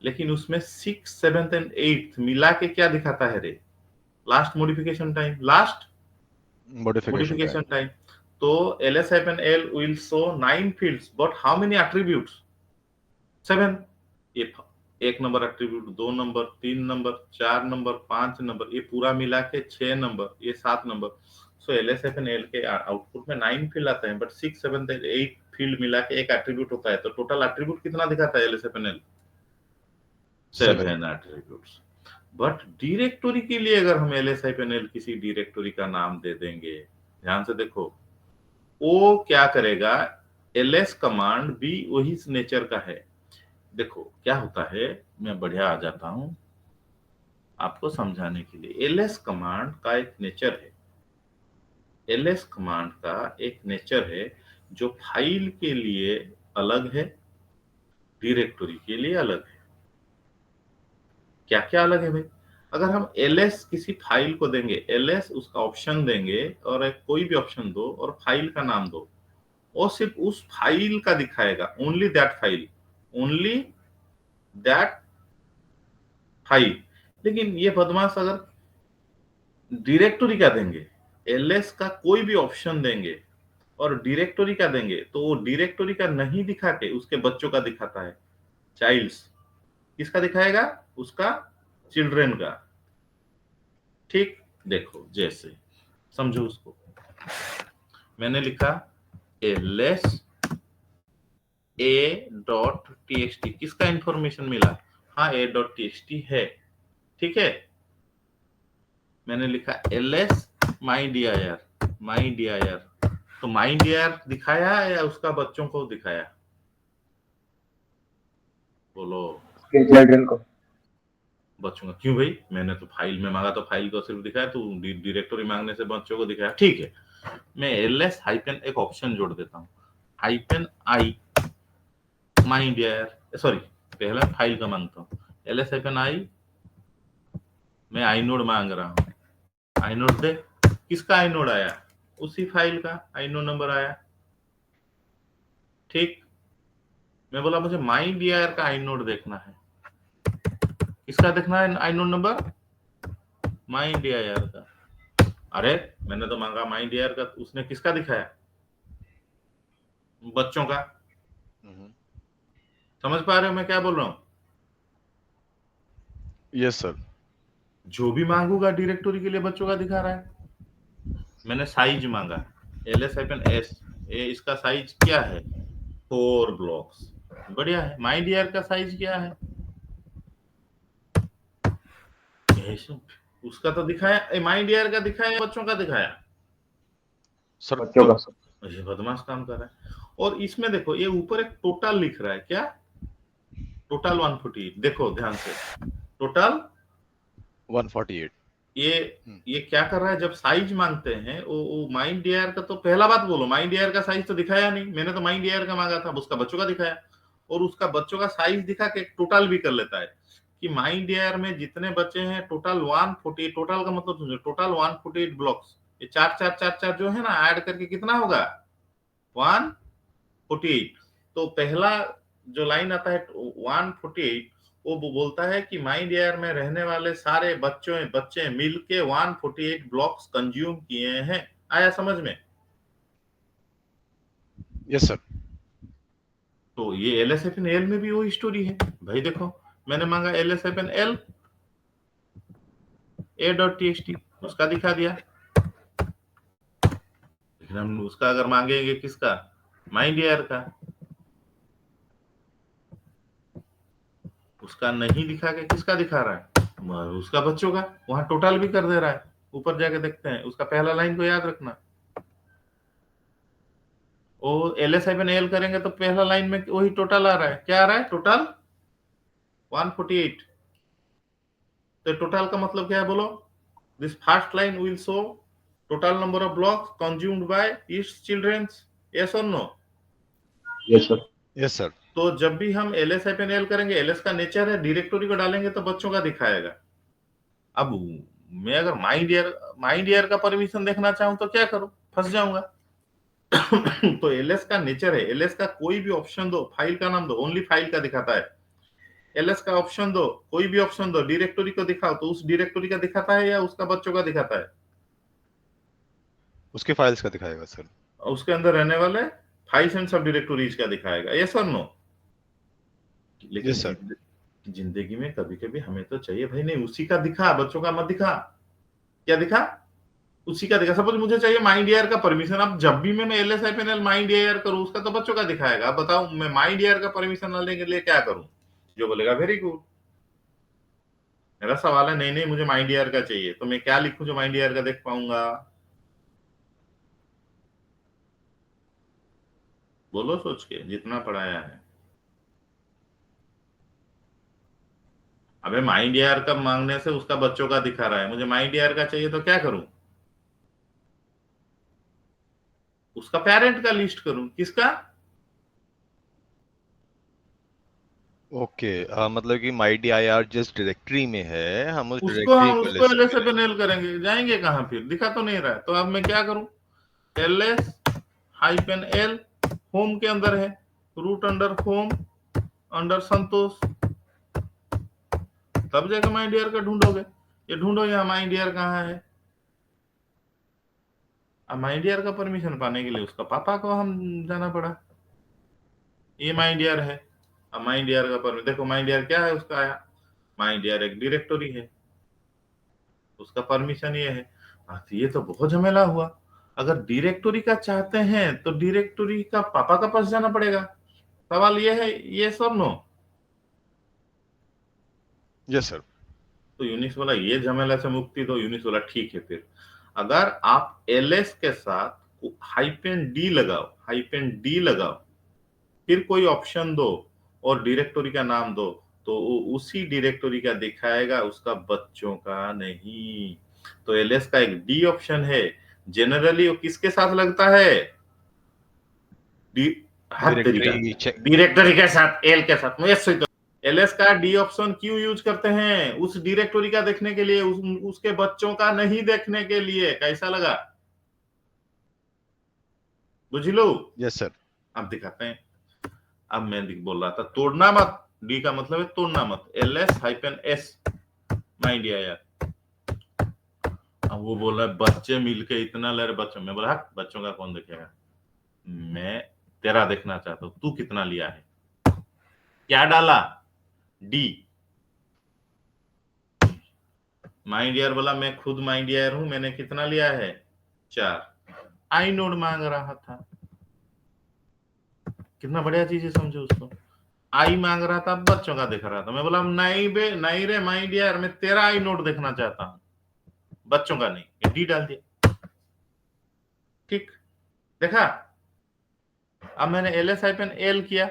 लेकिन उसमें 6 7 एंड 8 मिला के क्या दिखाता है रे? Last modification time, last modification time. modification time. तो ls-l will show 9 fields, but how many attributes? 7। ये एक number attribute, 2 number, 3 number, 4 number, 5 number, ये पूरा मिला के 6 नंबर, ये 7 नंबर। सो ls-l के आउटपुट में 9 फील्ड आते हैं, बट 6 7 8 फील्ड मिला के एक एट्रीब्यूट होता है। तो टोटल एट्रीब्यूट कितना दिखाता है ls-l? 7 एट्रीब्यूट्स। बट डायरेक्टरी के लिए अगर हम ls-l किसी डायरेक्टरी का नाम दे देंगे, ध्यान से देखो, वो क्या करेगा? ls कमांड भी वही नेचर का है। देखो क्या होता है, मैं बढ़िया आ जाता हूं आपको समझाने के लिए। ls कमांड का एक नेचर है, ls कमांड का एक नेचर है जो फाइल के लिए अलग है, डायरेक्टरी के लिए अलग है। क्या क्या अलग है भाई? अगर हम ls किसी फाइल को देंगे, ls उसका ऑप्शन देंगे और एक कोई भी ऑप्शन दो और फाइल का नाम दो, और सिर्फ उस फाइल का दिखाएगा, only that file, only that file. लेकिन ये बदमाश अगर डायरेक्टरी का देंगे, ls का कोई भी ऑप्शन देंगे और डायरेक्टरी का देंगे, तो वो डायरेक्टरी का नहीं दिखा के उसके बच्चों का दिखाता है, चाइल्ड्स। किसका दिखाएगा? उसका चिल्ड्रन का। ठीक, देखो जैसे समझो उसको, मैंने लिखा ls a.txt, किसका इंफॉर्मेशन मिला? हाँ, a.txt है, ठीक है। मैंने लिखा ls माई dir, तो माई dir दिखाया या उसका बच्चों को दिखाया? बोलो। उसके चिल्ड्रन को। बच्चों का क्यों भाई? मैंने तो फाइल में मांगा तो फाइल को सिर्फ दिखाया, तो डायरेक्टरी मांगने से बच्चों को दिखाया। ठीक है, मैं ls हाइपन एक ऑप्शन जोड़ देता हूँ, hyphen I my dir, sorry पहला फाइल का मांगता हूँ, ls हाइपन आई, मैं आईनोड मांग रहा हूँ, आईनोड दे। किसका आईनोड आया? उसी फाइल का आईनोड नंबर आया। ठीक, मैं बोला मुझे माई डियर का आईनोड देखना है। किसका देखना है आईनोड नंबर? माई डियर का। अरे मैंने तो मांगा माई डियर का, उसने किसका दिखाया? बच्चों का। समझ पा रहे हो मैं क्या बोल रहा हूँ? Yes sir. जो भी मांगूंगा डायरेक्टरी के लिए बच्चों का दिखा रहा है। मैंने साइज मांगा, ls-s, इसका साइज क्या है? 4 ब्लॉक्स। बढ़िया है। माई डियर का साइज क्या है? उसका तो दिखाया, माई डियर का दिखाया, बच्चों का दिखाया? सर बच्चों का। ये बदमाश काम कर रहा है। और इसमें देखो, ये ऊपर एक टोटल लिख रहा है, क्या? टोटल 148। देखो ध्यान से, टोटल 148। ये क्या कर रहा है? जब साइज मांगते हैं वो माई डियर का, तो पहला बात बोलो, माई डियर का साइज तो दिखाया नहीं, मैंने तो माई डियर का मांगा था, उसका बच्चों का दिखाया। और उसका बच्चों का साइज दिखा के टोटल भी कर लेता है कि माई डियर में जितने बच्चे हैं टोटल 148। टोटल का मतलब समझो, टोटल 148 ब्लॉक्स। ये 4 जो है ना, ऐड करके कितना होगा? 148। तो पहला जो लाइन आता है 148, वो बोलता है कि माई डियर में रहने वाले सारे बच्चे मिलके 148 ब्लॉक्स कंज्यूम किए हैं। आया समझ में? Yes sir. तो ये ls-l में भी वही स्टोरी है भाई। देखो, मैंने मांगा ls-l a.txt, उसका दिखा दिया। लेकिन हम उसका अगर मांगेंगे किसका? माई डियर का, उसका नहीं दिखा के किसका दिखा रहा है? उसका बच्चों का। वहां टोटल भी कर दे रहा है। ऊपर जाके देखते हैं, उसका पहला लाइन को याद रखना। वो ls-l करेंगे तो पहला लाइन में वही टोटल आ रहा है। क्या आ रहा है? टोटल 148। तो टोटल का मतलब क्या है बोलो? This first line will show total number of blocks consumed by each childrens. Yes और no? Yes sir. Yes sir. तो जब भी हम ls-l करेंगे, ls का नेचर है, डायरेक्टरी को डालेंगे तो बच्चों का दिखाएगा। अब मैं अगर माई डियर का परमिशन देखना चाहूं तो क्या करूं? फंस जाऊंगा। तो ls का नेचर है, ls का कोई भी ऑप्शन दो, फाइल का नाम दो, ओनली फाइल का दिखाता है। ls का ऑप्शन दो, कोई भी ऑप्शन दो, डायरेक्टरी को दिखाओ, तो उस डायरेक्टरी का दिखाता है या उसका बच्चों का दिखाता है? उसके फाइल्स का दिखाएगा सर। और उसके अंदर रहने वाले फाइल्स एंड सब डायरेक्टरीज का दिखाएगा। यस और नो? लेकिन यस सर। जिंदगी में कभी कभी हमें तो चाहिए भाई, नहीं उसी का दिखा, बच्चों का मत दिखा। क्या दिखा? उसी का दिखा। सपोज मुझे चाहिए माई डियर का परमिशन, अब जब भी मैं ls-l माई डियर करूं, उसका तो बच्चों का दिखाएगा। अब बताओ मैं माई डियर का परमिशन लेने के लिए क्या करूं? जो बोलेगा वेरी गुड। मेरा सवाल है, नहीं नहीं मुझे माई डियर का चाहिए, तो मैं क्या लिखूं जो माई डियर का देख पाऊंगा? बोलो सोच के, जितना पढ़ाया है। अबे माई डियर का मांगने से उसका बच्चों का दिखा रहा है, मुझे माई डियर का चाहिए तो क्या करूं? उसका पेरेंट का लिस्ट करूं, किसका? ओके, मतलब कि MyDir जिस डायरेक्टरी में है हम उस उसको डायरेक्टरी हम को उसको लिस्ट एल एस करें। एफ एन एल करेंगे, जाएंगे कहाँ फिर, दिखा तो नहीं रहा है। तो अब मैं क्या करूं, ls-l होम के अंदर है, रूट अंडर होम अंडर संतोष, तब जाकर माई डियर का ढूंढोगे। ये ढूंढो यहाँ माई डियर कहाँ है। अब माई डियर का परमिशन पाने के लिए उसका पापा को हम जाना पड़ा। ये माई डियर है। अब माई डियर का परमिशन देखो, माई डियर क्या है उसका आया, माई डियर एक डायरेक्टरी है, उसका परमिशन ये है। तो ये तो बहुत झमेला हुआ। अगर डायरेक्टरी का चाहते हैं तो डायरेक्टरी का पापा का पास जाना पड़ेगा। सवाल ये है, ये सब नो। Yes sir. तो यूनिक्स बोला ये झमेला से मुक्ति दो। यूनिक्स बोला ठीक है, फिर अगर आप एलएस के साथ -d लगाओ, -d लगाओ, फिर कोई ऑप्शन दो और डायरेक्टरी का नाम दो, तो वो उसी डायरेक्टरी का दिखाएगा, उसका बच्चों का नहीं। तो एलएस का एक डी ऑप्शन है, जनरली वो किसके साथ लगता है, डायरेक्टरी चेक। डायरेक्टरी के साथ, एल के साथ। एलएस का डी ऑप्शन क्यों यूज करते हैं, उस डायरेक्टरी का देखने के लिए, उसके बच्चों का नहीं देखने के लिए। कैसा लगा, बुझ लो? Yes sir. अब दिखाते हैं। अब मैं बोल रहा था तोड़ना मत, डी का मतलब है तोड़ना मत, ls-s माई डियर। अब वो बोल रहा है बच्चे मिलके इतना ले रहे बच्चों, मैं बोला बच्चों का कौन देखेगा, मैं तेरा देखना चाहता हूं, तू कितना लिया है। क्या डाला, डी। माई डियर बोला मैं खुद माई डियर हूं, मैंने कितना लिया है, 4। आई नोड मांग रहा था, कितना बढ़िया चीज है, समझो उसको। आई मांग रहा था, बच्चों का दिख रहा था। मैं बोला नहीं बे, नहीं रे माई डियर, मैं तेरा आई नोट देखना चाहता हूं, बच्चों का नहीं। डी डाल दिया, ठीक, देखा। अब मैंने ls-l किया,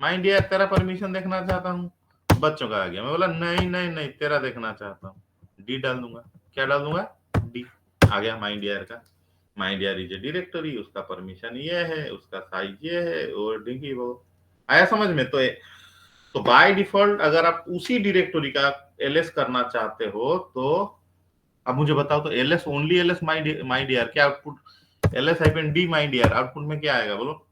माई डियर तेरा परमिशन देखना चाहता हूं, बच्चों का आ गया। मैं बोला नहीं नहीं नहीं, तेरा देखना चाहता हूं, डी डाल दूंगा। क्या डाल दूंगा, डी। आ गया माई डियर का। My dir is a directory, उसका परमिशन ये है, उसका साइज ये है, और डी वो आया समझ में। तो बाय डिफॉल्ट अगर आप उसी डायरेक्टरी का एलएस करना चाहते हो, तो अब मुझे बताओ, तो LS only LS my dear, क्या output, ls-d my dear, output में क्या आएगा बोलो?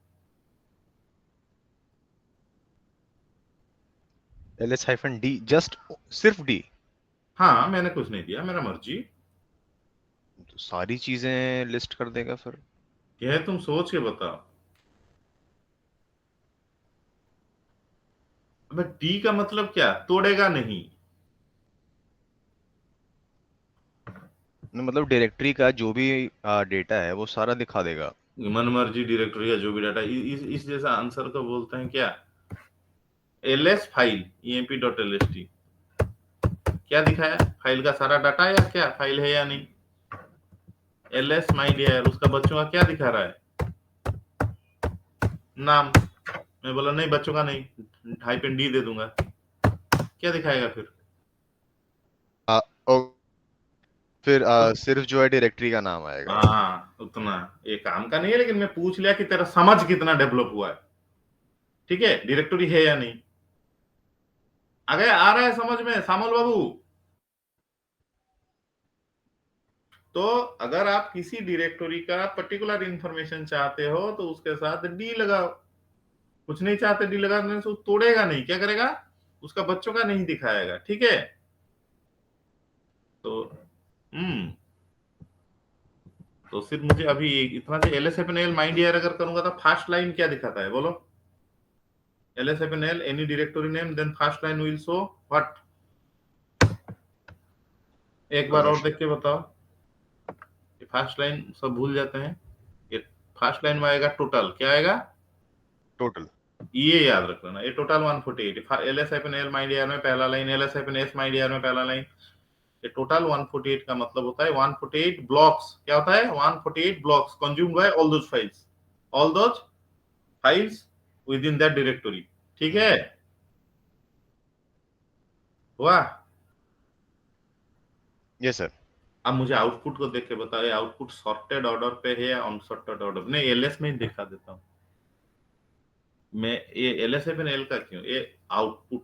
ls-d, जस्ट सिर्फ डी। हाँ, मैंने कुछ नहीं दिया, मेरा मर्जी। तो सारी चीजें लिस्ट कर देगा फिर। यह तुम सोच के बताओ। अबे डी का मतलब क्या, तोड़ेगा नहीं। मतलब डायरेक्टरी का जो भी डेटा है वो सारा दिखा देगा। मन मर्जी डायरेक्टरी का जो भी डाटा, इस जैसा आंसर को बोलते हैं क्या, ls फाइल emp.lst। क्या दिखाया, फाइल का सारा डाटा, या क्या फाइल है या नहीं। ls माई डियर, उसका बच्चों का क्या दिखा रहा है, नाम। मैं बोला नहीं बच्चों का नहीं, -d दे दूंगा, क्या दिखाएगा फिर? ओ, फिर सिर्फ जो है डायरेक्टरी का नाम आएगा। हाँ, उतना ये काम का नहीं है, लेकिन मैं पूछ लिया कि तेरा समझ कितना डेवलप हुआ है, ठीक है, डायरेक्टरी है या नहीं। आ गया, आ रहा है समझ में सामल बाबू? तो अगर आप किसी डायरेक्टरी का पर्टिकुलर इंफॉर्मेशन चाहते हो, तो उसके साथ डी लगाओ। कुछ नहीं चाहते, डी लगाने से तोड़ेगा नहीं, क्या करेगा, उसका बच्चों का नहीं दिखाएगा, ठीक है। तो तो सिर्फ मुझे अभी इतना से ls-l माई डियर अगर करूंगा, तो फर्स्ट लाइन क्या दिखाता है बोलो, ls-l any directory name, then first line will show what. एक बार और देख के बताओ। फर्स्ट लाइन सब भूल जाते हैं। ये फर्स्ट लाइन में आएगा टोटल, क्या आएगा, टोटल। ये याद रख लेना, ये टोटल 148। ls-l माई डियर में पहला लाइन, ls-s माई डियर में पहला लाइन, ये टोटल 148 का मतलब होता है 148 ब्लॉक्स। क्या होता है, 148 blocks consume by all those files with in that directory, ठीक है। वाह, यस सर। अब मुझे आउटपुट को देख के बताओ, ये आउटपुट सॉर्टेड ऑर्डर पे है या अनसॉर्टेड ऑर्डर? नहीं, एलएस में ही दिखा देता हूँ मैं। ये एलएस है एल का क्यों? ये आउटपुट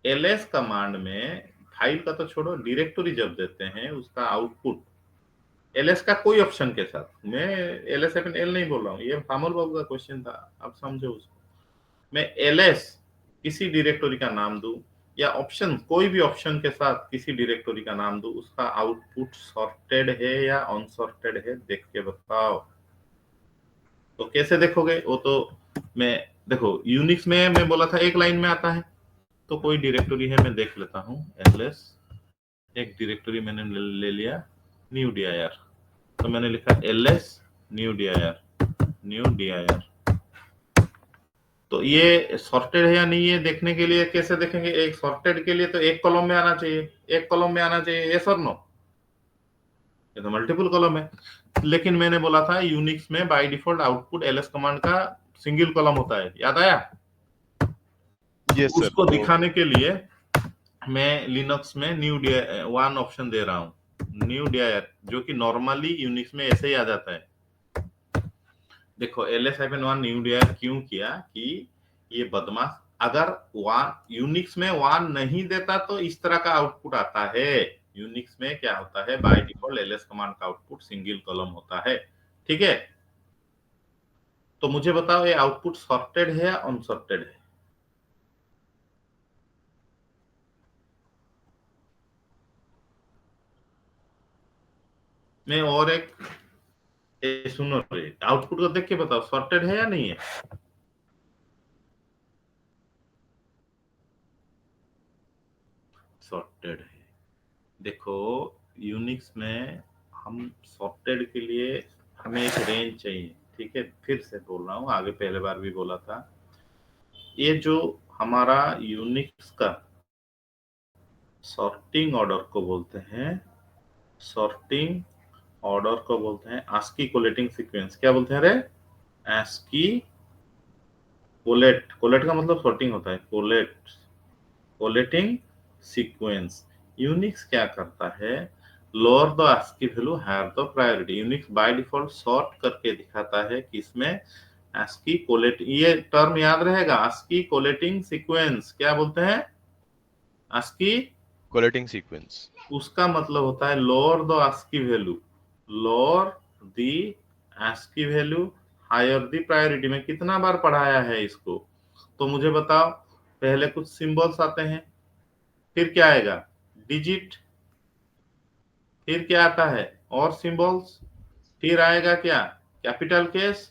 एलएस कमांड में फाइल का तो छोड़ो, डायरेक्टरी जब देते हैं उसका आउटपुट एलएस का कोई ऑप्शन के साथ, मैं एलएस एल नहीं बोल रहा हूँ, ये फामल बाबू का क्वेश्चन था, आप समझो उसको। मैं एलएस किसी डायरेक्टरी का नाम दूं या ऑप्शन कोई भी ऑप्शन के साथ किसी डायरेक्टरी का नाम दूं, उसका आउटपुट सॉर्टेड है या अनसॉर्टेड है देख के बताओ। तो कैसे देखोगे वो तो मैं, देखो यूनिक्स में मैं बोला था एक लाइन में आता है, तो कोई डायरेक्टरी है मैं देख लेता हूँ। एलएस एक डायरेक्टरी मैंने ले लिया, न्यू dir, तो मैंने लिखा ls न्यू dir। तो ये सॉर्टेड है या नहीं है देखने के लिए कैसे देखेंगे? एक सॉर्टेड के लिए तो एक कॉलम में आना चाहिए, एक कॉलम में आना चाहिए, यस और नो? ये तो मल्टीपल कॉलम है। लेकिन मैंने बोला था यूनिक्स में by default output ls command का सिंगल कॉलम होता है, याद आया? Yes sir. उसको दिखाने के लिए मैं लिनक्स में न्यू वन ऑप्शन दे रहा हूँ, न्यू dir, जो कि नॉर्मली यूनिक्स में ऐसे ही आ जाता है। देखो ls-1 न्यू dir क्यों किया कि ये बदमाश अगर वन यूनिक्स में वन नहीं देता तो इस तरह का आउटपुट आता है। यूनिक्स में क्या होता है, बाय डिफॉल्ट ls कमांड का आउटपुट सिंगल कॉलम होता है, ठीक है? तो मुझे बताओ ये आउटपुट सॉर्टेड है या अनसॉर्टेड है? मैं और एक सुनो रे, आउटपुट को देख के बताओ सॉर्टेड है या नहीं है? सॉर्टेड है। देखो यूनिक्स में हम सॉर्टेड के लिए हमें एक रेंज चाहिए, ठीक है? फिर से बोल रहा हूँ, आगे पहले बार भी बोला था, ये जो हमारा यूनिक्स का सॉर्टिंग ऑर्डर को बोलते हैं, सॉर्टिंग ऑर्डर को बोलते हैं ASCII कोलेटिंग सीक्वेंस। क्या बोलते हैं रे? ASCII कोलेट, कोलेट का मतलब सॉर्टिंग होता है, कोलेटिंग सीक्वेंस। यूनिक्स क्या करता है, lower the ASCII value higher the priority. Unix by default sort करके दिखाता है कि इसमें ASCII कोलेट, ये टर्म याद रहेगा, ASCII कोलेटिंग सीक्वेंस। क्या बोलते हैं? ASCII collating sequence. उसका मतलब होता है lower the ASCII value, lower the ASCII value higher the priority. में कितना बार पढ़ाया है इसको? तो मुझे बताओ, पहले कुछ सिंबल्स आते हैं, फिर क्या आएगा? डिजिट, फिर क्या आता है? और सिंबल्स, फिर आएगा क्या? कैपिटल केस,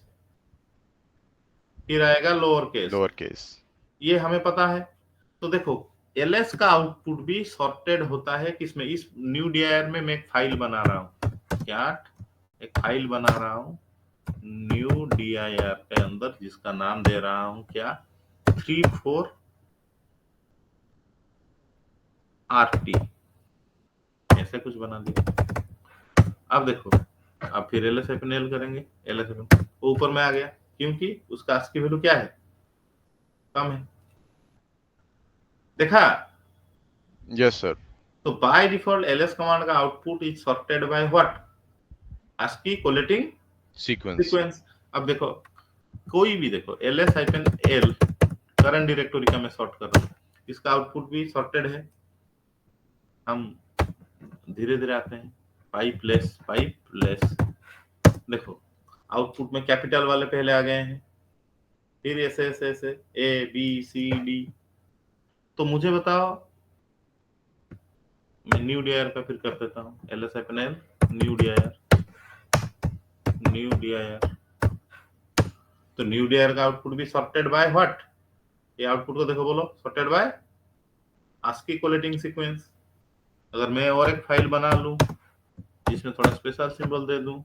फिर आएगा लोअर केस। Lower case. ये हमें पता है। तो देखो एलएस का आउटपुट भी सॉर्टेड होता है किसमें? इस न्यू dir में मैं एक फाइल बना रहा हूँ, क्या एक फाइल बना रहा हूँ न्यू dir के अंदर, जिसका नाम दे रहा हूँ क्या? 34 RT, ऐसे कुछ बना दिया। अब देखो, अब फिर ls-l करेंगे, ls ऊपर में आ गया क्योंकि उसका ASCII वैल्यू क्या है? कम है, देखा? Yes sir. तो बाय डिफॉल्ट ls कमांड का output is sorted by what? ASCII collating sequence. Sequence. अब देखो कोई भी, देखो ls-l करंट डायरेक्टरी का मैं सॉर्ट कर रहा हूँ, इसका आउटपुट भी सॉर्टेड है। हम धीरे धीरे आते हैं, पाइपलेस। देखो आउटपुट में कैपिटल वाले पहले आ गए हैं, फिर ऐसे ऐसे ऐसे ABCD। तो मुझे बताओ, मैं न्यू dir का फिर कर देता हूँ, ls-l न्यू dir। तो न्यू dir का आउटपुट भी सॉर्टेड बाय व्हाट? ये आउटपुट को देखो, बोलो sorted by ASCII collating sequence. अगर मैं और एक फाइल बना लूं जिसमें थोड़ा स्पेशल सिंबल दे दूं,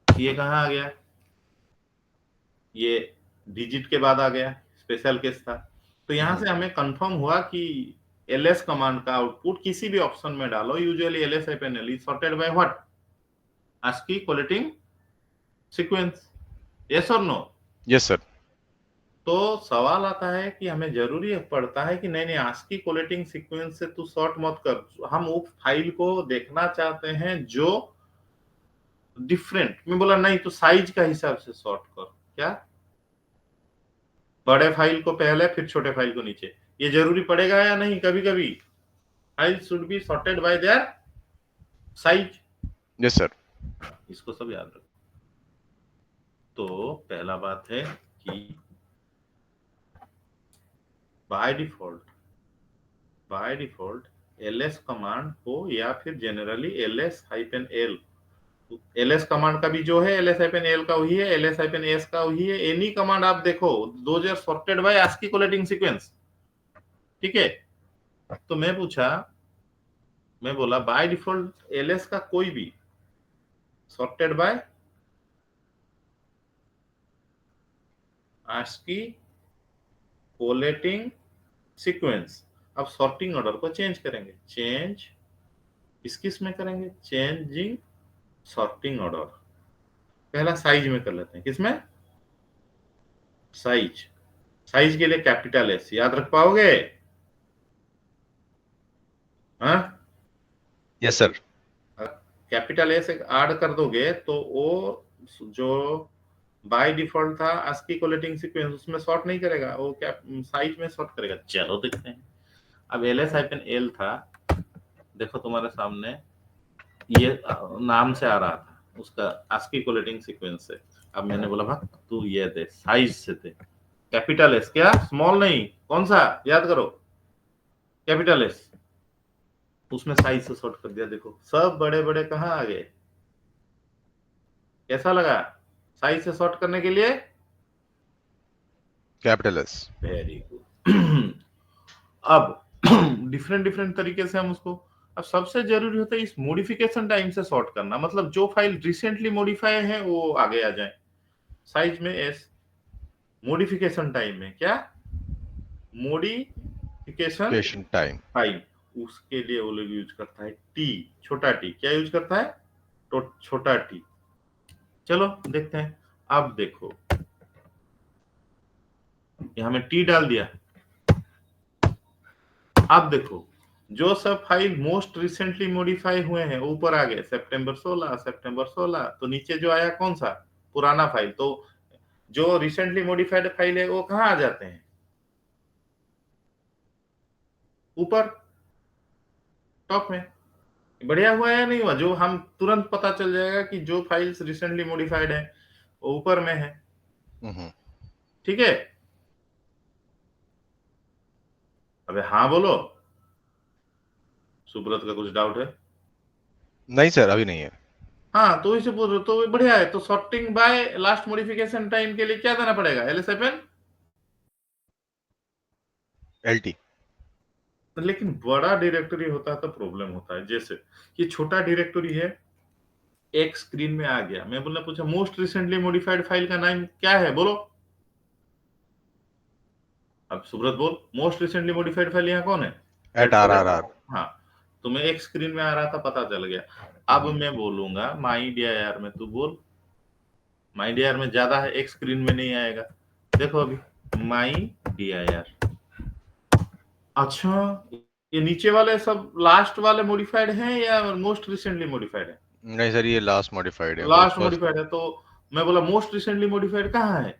ये कहाँ आ गया? ये डिजिट के बाद आ गया, स्पेशल केस था। तो यहाँ से हमें कंफर्म हुआ कि ls कमांड का आउटपुट किसी भी ऑप्शन में डालो, usually ls -l is sorted by what, ASCII collating sequence, yes और नो। Yes sir. तो सवाल आता है कि हमें जरूरी पड़ता है कि नहीं नहीं ASCII कोलेटिंग सीक्वेंस से तू सॉर्ट मत कर, हम उस फाइल को देखना चाहते हैं जो डिफरेंट। मैं बोला नहीं, तो साइज का हिसाब से सॉर्ट कर। क्या बड़े फाइल को पहले फिर छोटे फाइल को नीचे, ये जरूरी पड़ेगा या नहीं? कभी कभी file should be sorted by their size. Yes sir. इसको सब याद रखो। तो पहला बात है कि बाय डिफॉल्ट ls कमांड हो या फिर जनरली ls-l, ls कमांड का भी जो है ls-l का वही है, ls-s का वही है। एनी कमांड आप देखो, those are sorted by ASCII collating sequence, ठीक है। तो मैं बोला बाय डिफॉल्ट ls का कोई भी sorted by ASCII collating sequence. अब सॉर्टिंग ऑर्डर को चेंज करेंगे, चेंज किस में करेंगे, चेंजिंग सॉर्टिंग ऑर्डर। पहला साइज में कर लेते हैं, किसमें, साइज के लिए कैपिटल S याद रख पाओगे? हाँ, yes sir. Capital S add कर दोगे तो वो जो बाय डिफॉल्ट था ASCII कोलेटिंग सीक्वेंस उसमें सॉर्ट नहीं करेगा, वो क्या साइज में सॉर्ट करेगा। चलो देखते हैं। अब ls-l था, देखो तुम्हारे सामने ये नाम से आ रहा था उसका ASCII कोलेटिंग सीक्वेंस से। अब मैंने बोला भाई तू ये दे, साइज से दे, कैपिटल S, क्या स्मॉल नहीं, कौन सा याद करो, कैपिटल S। उसमें साइज से सॉर्ट कर दिया। देखो सब बड़े बड़े कहाँ आ गए, कैसा लगा साइज से सॉर्ट करने के लिए? Capital S। Very good. अब डिफरेंट तरीके से हम उसको, अब सबसे जरूरी होता है इस मॉडिफिकेशन टाइम से सॉर्ट करना, मतलब जो फाइल रिसेंटली मॉडिफाई है वो आगे आ जाए। साइज में S, मॉडिफिकेशन टाइम में क्या, मॉडिफिकेशन टाइम। उसके लिए वो लोग यूज करता है T, छोटा T। क्या यूज करता है? तो छोटा T। चलो देखते हैं। अब देखो यहां में T डाल दिया। अब देखो जो सब फाइल मोस्ट रिसेंटली मॉडिफाई हुए हैं ऊपर आ गए, सितंबर 16, तो नीचे जो आया कौन सा, पुराना फाइल। तो जो रिसेंटली मॉडिफाइड फाइल है वो कहाँ आ जाते हैं, ऊपर टॉप में। बढ़िया हुआ या नहीं हुआ? जो हम तुरंत पता चल जाएगा कि जो फाइल्स रिसेंटली मॉडिफाइड है वो ऊपर में है, ठीक है। अबे हाँ बोलो, सुब्रत का कुछ डाउट है? नहीं सर, अभी नहीं है। हाँ तो इसे बोल रहे हो, तो बढ़िया है। तो sorting by last modification time के लिए क्या देना पड़ेगा, ls-l। LT। लेकिन बड़ा डायरेक्टरी होता है तो प्रॉब्लम होता है। जैसे ये छोटा डायरेक्टरी है, एक स्क्रीन में आ गया, मैं बोलना पूछा मोस्ट रिसेंटली मॉडिफाइड फाइल का नाम क्या है, बोलो। अब सुब्रत बोल, मोस्ट रिसेंटली मॉडिफाइड फाइल यहाँ कौन है, @RRR। हाँ तो मैं एक स्क्रीन में आ रहा था, पता चल गया। अब मैं बोलूंगा माई dir में, तू बोल। माई dir में ज्यादा है, एक स्क्रीन में नहीं आएगा। देखो अभी माई dir, अच्छा ये नीचे वाले सब लास्ट वाले मॉडिफाइड हैं या मोस्ट रिसेंटली मॉडिफाइड है? नहीं सर, ये लास्ट मॉडिफाइड है। लास्ट मॉडिफाइड है। तो मैं बोला मोस्ट रिसेंटली मॉडिफाइड कहाँ है,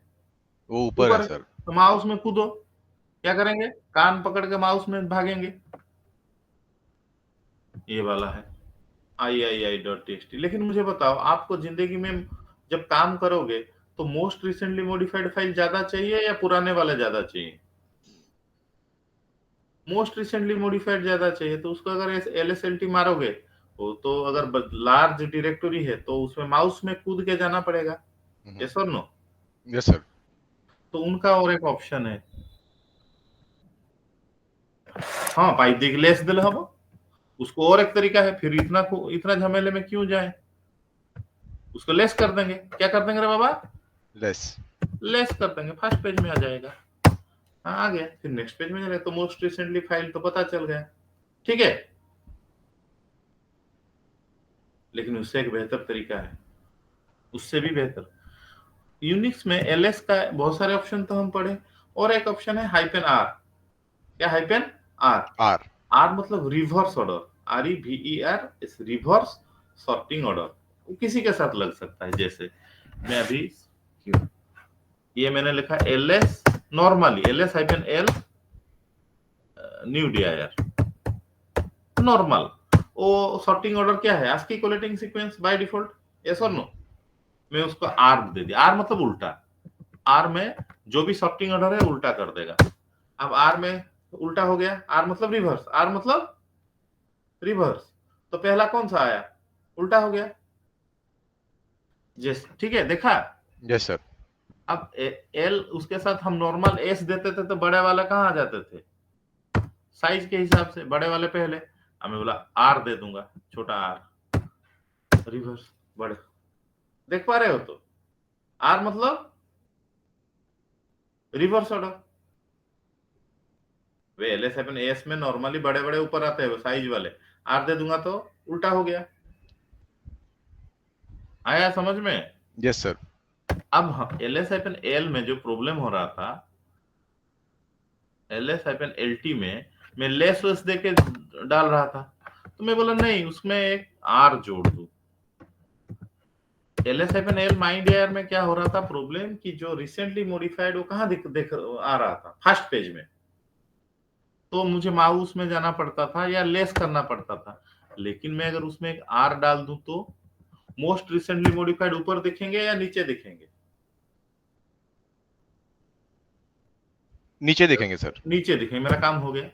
वो ऊपर है ऊपर। सर। तो माउस में कूदो, क्या करेंगे, कान पकड़ के माउस में भागेंगे। ये वाला है III.txt। लेकिन मुझे बताओ, आपको जिंदगी में जब काम करोगे तो मोस्ट रिसेंटली मॉडिफाइड फाइल ज्यादा चाहिए या पुराने वाले ज्यादा चाहिए? मोस्ट रिसेंटली मॉडिफाइड ज्यादा चाहिए। तो उसको अगर LSLT मारोगे, वो तो अगर लार्ज डायरेक्टरी है तो उसमें माउस में कूद के जाना पड़ेगा, यस और नो? Yes sir. तो उनका और एक ऑप्शन है, हाँ पाइप देख लेस दिल हब, उसको और एक तरीका है। फिर इतना झमेले में क्यों जाए, उसको लेस कर देंगे। क्या कर देंगे रे बाबा, लेस। लेस कर देंगे, फर्स्ट पेज में आ जाएगा। हाँ आ गया, फिर नेक्स्ट पेज में चले तो मोस्ट रिसेंटली फाइल तो पता चल गया, ठीक है। लेकिन उससे एक बेहतर तरीका है, उससे भी बेहतर। यूनिक्स में एलएस का बहुत सारे ऑप्शन तो हम पढ़े, और एक ऑप्शन है हाइपेन आर। क्या हाइपेन आर? आर आर मतलब reverse order, REVER, reverse sorting order. वो किसी के साथ लग सकता है, जैसे मैं अभी क्यों ये मैंने लिखा LS normally, LS hyphen L new DIR normal. वो सॉर्टिंग ऑर्डर क्या है? ASCII collating sequence by default, yes और नो। मैं उसको आर दे दिया, आर मतलब उल्टा। आर में जो भी सॉर्टिंग ऑर्डर है उल्टा कर देगा। अब आर में उल्टा हो गया, आर मतलब रिवर्स, आर मतलब रिवर्स। तो पहला कौन सा आया? उल्टा हो गया। जैसे ठीक है, देखा। Yes sir. अब एल उसके साथ हम नॉर्मल एस देते थे तो बड़े वाले कहाँ आ जाते थे? साइज के हिसाब से बड़े वाले पहले। अब मैं बोला आर दे दूंगा, छोटा आर, रिवर्स बड़े। देख पा रहे हो? तो आर मतलब रिवर्स ऑर्डर। वे LS7AS में नॉर्मली बड़े बड़े ऊपर आते हैं, वो साइज वाले। आर दे दूंगा तो उल्टा हो गया। आया समझ में? Yes sir. अब LS-L में जो प्रॉब्लम हो रहा था, LS-LT में मैं लेस वेस दे के डाल रहा था, तो मैं बोला नहीं, उसमें एक आर जोड़ दू। LS-L माइंड एयर में क्या हो रहा था प्रॉब्लम, कि जो रिसेंटली मॉडिफाइड वो कहाँ दिख आ रहा था? फर्स्ट पेज में। तो मुझे माउस में जाना पड़ता था या लेस करना पड़ता था। लेकिन मैं अगर उसमें एक आर डाल दूं तो मोस्ट रिसेंटली मॉडिफाइड ऊपर दिखेंगे या नीचे दिखेंगे? नीचे दिखेंगे सर। नीचे दिखेंगे। मेरा काम हो गया।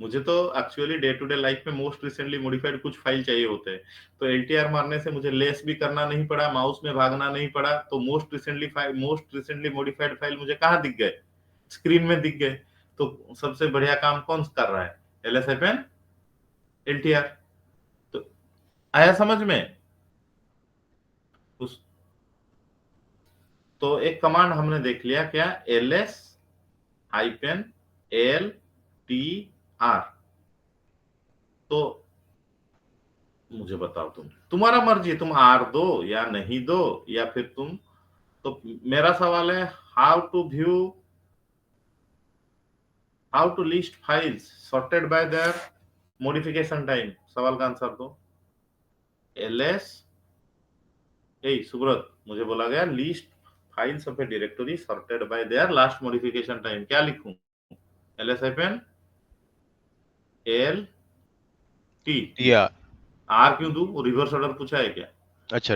मुझे तो actually day to day life में मोस्ट रिसेंटली मॉडिफाइड कुछ फाइल चाहिए होते हैं, तो LTR मारने से मुझे लेस भी करना नहीं पड़ा, माउस में भागना नहीं पड़ा। तो मोस्ट रिसेंटली मॉडिफाइड फाइल मुझे कहाँ दिख गए? स्क्रीन में दिख गए। तो सबसे बढ़िया काम कौन कर रहा है? LS-LTR। तो आया समझ में? उस तो एक कमांड हमने देख लिया, क्या? LS-LTR। तो मुझे बताओ, तुम्हारा मर्जी, तुम आर दो या नहीं दो, या फिर तुम। तो मेरा सवाल है, how to list files sorted by their modification time. सवाल का आंसर दो। एलएस सुब्रत, मुझे बोला गया list files of a directory sorted by their last modification time. क्या लिखूं? LS-L-T। टी आर क्यों दूं? रिवर्स ऑर्डर पूछा है क्या? अच्छा।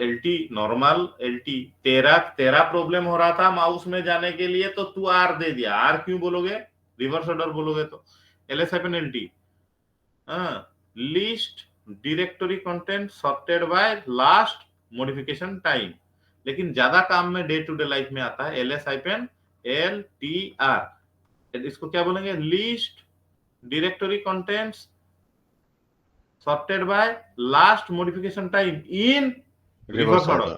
LT normal LT। तेरा तेरा प्रॉब्लम हो रहा था माउस में जाने के लिए, तो तू आर दे दिया। आर क्यों बोलोगे? रिवर्स ऑर्डर बोलोगे तो LS-LT। List directory content sorted by last modification time. लेकिन ज्यादा काम में डे टू डे लाइफ में आता है LS-LTR। इसको क्या बोलेंगे? List directory contents sorted by last modification time in reverse reverse order। Order.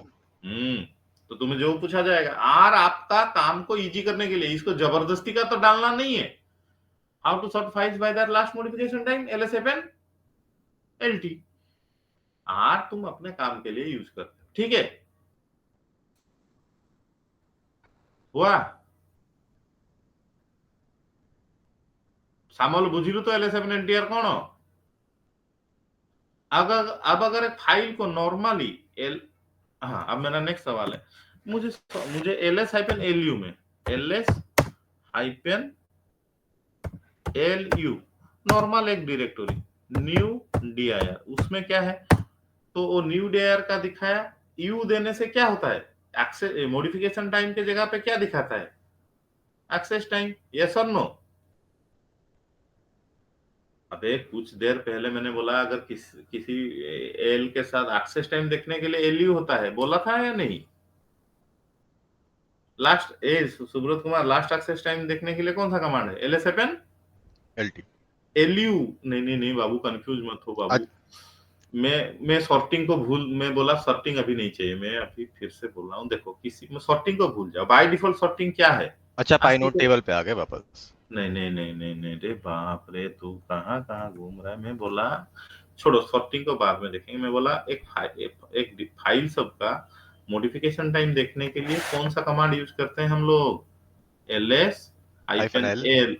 तो तुम्हें जो पूछा जाएगा, आर आपका काम को इजी करने के लिए, इसको जबरदस्ती का तो डालना नहीं है। How to sort files by that last modification time, LS-LT। आर तुम अपने काम के लिए यूज करते हो, ठीक है? हुआ? सामल बुझिलु तो LS-LTR कौन हो? अगर एक फाइल को नॉर्मली हाँ, अब मेरा नेक्स्ट सवाल है, मुझे LS-LU में LS-LU नॉर्मल एक डायरेक्टरी न्यू DIR, उसमें क्या है? तो वो न्यू DIR का दिखाया। यू देने से क्या होता है? एक्सेस मॉडिफिकेशन टाइम के जगह पे क्या दिखाता है? एक्सेस टाइम, यस और नो? अबे कुछ देर पहले मैंने बोला, अगर किसी एल के साथ एक्सेस टाइम देखने के लिए LU होता है, बोला था या नहीं? Last Subrata Kumar, last access time देखने के लिए कौन सा कमांड है? LT। LU। नहीं नहीं नहीं बाबू, कंफ्यूज मत हो बाबू। मैं सॉर्टिंग को मैं बोला सॉर्टिंग अभी नहीं चाहिए, मैं अभी फिर से बोल रहा हूँ। देखो, किसी में सॉर्टिंग को भूल जाओ। बाय डिफॉल्ट सॉर्टिंग क्या है? अच्छा, ASCII पाइनोट को टेबल पे आ गए वापस। नहीं नहीं नहीं नहीं नहीं रे बाप रे, तू कहाँ कहाँ घूम रहा है। मैं बोला छोड़ो, सॉर्टिंग को बाद में देखेंगे। मैं बोला एक फाइल सबका मॉडिफिकेशन टाइम देखने के लिए कौन सा कमांड यूज करते हैं हम लोग? ls hyphen hyphen L. L.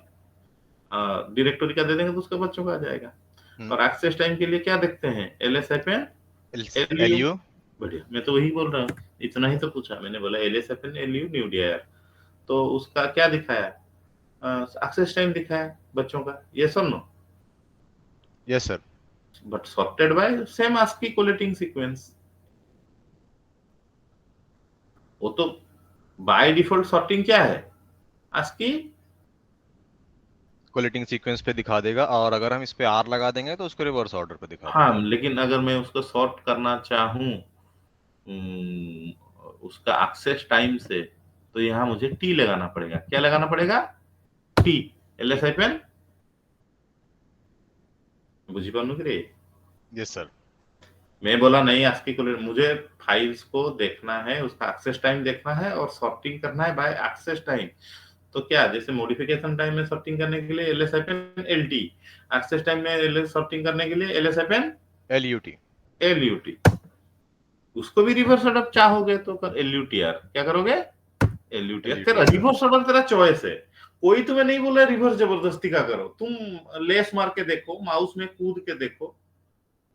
Directory का दे देंगे तो उसके बच्चों का आ जाएगा। और एक्सेस टाइम के लिए क्या देखते हैं? ls hyphen lu। एलयू। बढ़िया, मैं तो वही बोल रहा हूँ, इतना ही तो पूछा मैंने। बोला ls hyphen lu new dir, तो उसका क्या दिखाया? एक्सेस टाइम दिखाया बच्चों का, ये सब no. Yes sir. But sorted by same ASCII collating sequence. वो तो बाय डिफॉल्ट सॉर्टिंग क्या है? ASCII। कोलेटिंग सीक्वेंस पे दिखा देगा, और अगर हम इस पे आर लगा देंगे तो उसको रिवर्स ऑर्डर पे दिखा हाँ, देगा। लेकिन अगर मैं उसको सॉर्ट करना चाहूँ उसका एक्सेस टाइम से, तो यहाँ मुझे टी लगाना पड़ेगा। क्या लगाना पड़ेगा? टी। ls हाइफन, बुझी पानु कि रे? Yes sir. मैं बोला नहीं, ASCII को मुझे फाइल्स को देखना है, उसका एक्सेस टाइम देखना है और सॉर्टिंग करना है बाय एक्सेस टाइम। तो क्या, जैसे मॉडिफिकेशन टाइम में सॉर्टिंग करने के लिए ls hyphen lt, access time में ls सॉर्टिंग करने के लिए ls हाइफन एलयूटी। lut। उसको भी रिवर्स ऑर्डर चाहोगे तो कर lutr। क्या करोगे? lutr। तेरा एलयूटीआर सर। रिवर्स ऑर्डर तेरा चॉइस है। कोई तुम्हें नहीं बोला रिवर्स जबरदस्ती का करो। तुम लेस मार के देखो, माउस में कूद के देखो।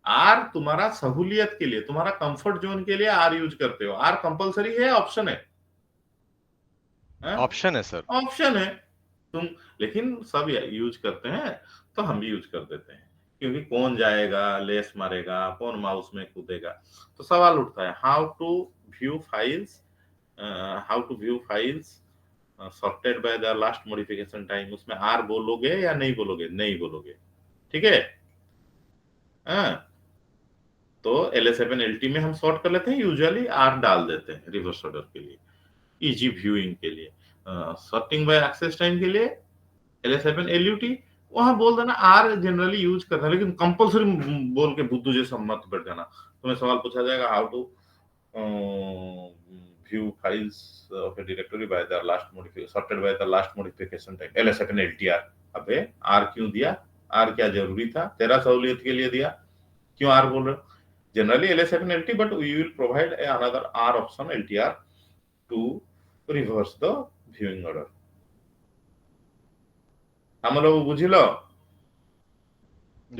आर तुम्हारा सहूलियत के लिए, तुम्हारा कंफर्ट जोन के लिए आर यूज करते हो। आर कंपलसरी है, ऑप्शन है? ऑप्शन है सर। ऑप्शन है। तुम, लेकिन सब यूज करते हैं, तो हम भी यूज कर देते हैं। क्योंकि कौन जाएगा लेस मारेगा, कौन माउस में कूदेगा। तो सवाल उठता है, how to view files, sorted by the last modification time. उसमें आर बोलोगे या नहीं बोलोगे? नहीं बोलोगे, ठीक है। हाँ, तो LS7LT में हम सॉर्ट कर लेते हैं, यूजुअली आर डाल देते हैं रिवर्स ऑर्डर के लिए, इजी व्यूइंग के लिए। सॉर्टिंग बाय एक्सेस टाइम के लिए LS7LUT, वहां बोल देना आर जनरली यूज करना है, लेकिन कंपलसरी बोल के बुद्धू जैसा मत बैठ जाना। तुम्हें सवाल पूछा जाएगा, how to view files of a directory by the last modification, sorted by the last modification time LS7LTR। अबे आर क्यों दिया? आर क्या जरूरी था? तेरा सहूलियत के लिए दिया। क्यों आर बोल रहे हो? Generally LS7LT, but we will provide another R option LTR to reverse the viewing order। हम लोग बुझिलो।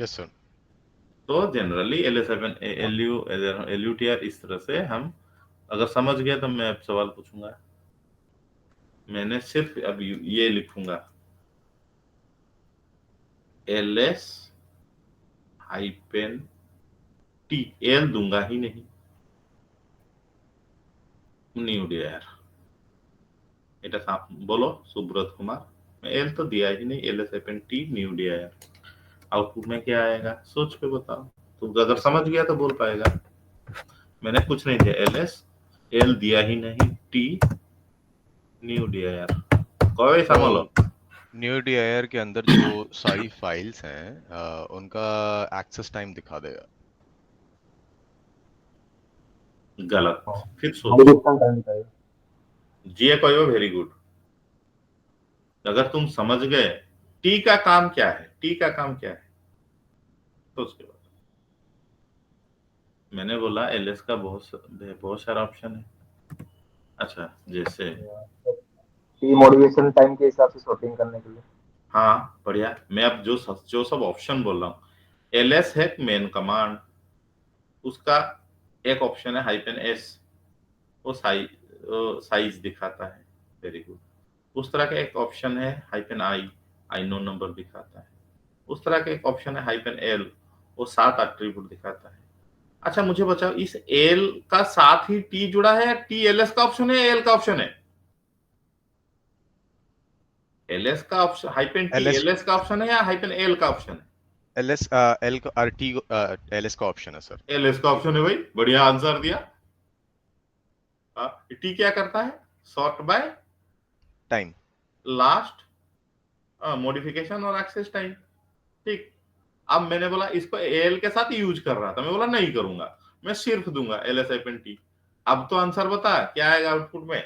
Yes sir. तो जनरली LU LUTR इस तरह से हम, अगर समझ गया तो मैं अब सवाल पूछूंगा। मैंने सिर्फ अब ये लिखूंगा, LS हाइपेन टी, एल दूंगा ही नहीं, न्यू डियर। এটা बोलो सुब्रत कुमार। मैं एल तो दिया ही नहीं, LS-T न्यू डियर। आउटपुट में क्या आएगा सोच के बताओ। तो अगर यस समझ सर। गया तो बोल पाएगा। मैंने कुछ नहीं दिया, LS, एल दिया ही नहीं, टी न्यू डियर। कोई तो समझ लो। न्यू डीआईआर के अंदर जो सारी फाइल्स हैं उनका एक्सेस टाइम दिखा देगा। गलत। फिर सोचो। मॉडिफिकेशन टाइम का है। जी कहो, वेरी गुड। अगर तुम समझ गए टी का काम क्या है, टी का काम क्या है, तो उसके बाद मैंने बोला एलएस का बहुत सारा ऑप्शन है। अच्छा, जैसे टी मॉडिफिकेशन टाइम के हिसाब से सॉर्टिंग करने के लिए। हाँ बढ़िया। मैं अब जो सब ऑप्शन बोल रहा हूँ, एलएस है मेन कमांड, उसका एक ऑप्शन है -s, वो साइज दिखाता है। Very good. उस तरह का एक ऑप्शन है -i, नो नंबर दिखाता है। उस तरह का एक ऑप्शन है -l, वो 7 एट्रीब्यूट दिखाता है। अच्छा मुझे बताओ, इस एल का साथ ही टी जुड़ा है, या टी एलएस का ऑप्शन है, एल का ऑप्शन है? एलएस का ऑप्शन, -t एलएस एलएस का ऑप्शन है या -l का ऑप्शन है? एलएस एल का आर टी एलएस का ऑप्शन है सर। एलएस का ऑप्शन है भाई, बढ़िया आंसर दिया। टी क्या करता है? Sort by time. Last modification और एक्सेस टाइम। ठीक। अब मैंने बोला इसको एल के साथ यूज कर रहा था, मैं बोला नहीं करूंगा, मैं सिर्फ दूंगा LS-T। अब तो आंसर बता क्या आएगा आउटपुट में?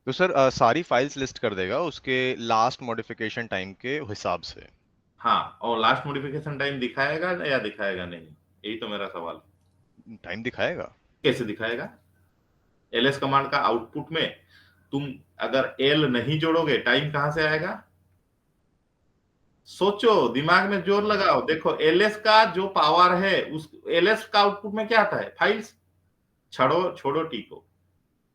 तो सर सारी फाइल्स लिस्ट कर देगा उसके लास्ट मॉडिफिकेशन टाइम के हिसाब से। हाँ, और लास्ट मॉडिफिकेशन टाइम दिखाएगा या दिखाएगा नहीं, यही तो मेरा सवाल। टाइम दिखाएगा। कैसे दिखाएगा? एलएस कमांड का आउटपुट में तुम अगर एल नहीं जोड़ोगे टाइम कहां से आएगा? सोचो, दिमाग में जोर लगाओ। देखो, एलएस का जो पावर है, उस एलएस का आउटपुट में क्या आता है? फाइल्स। छोड़ो छोड़ो टी को,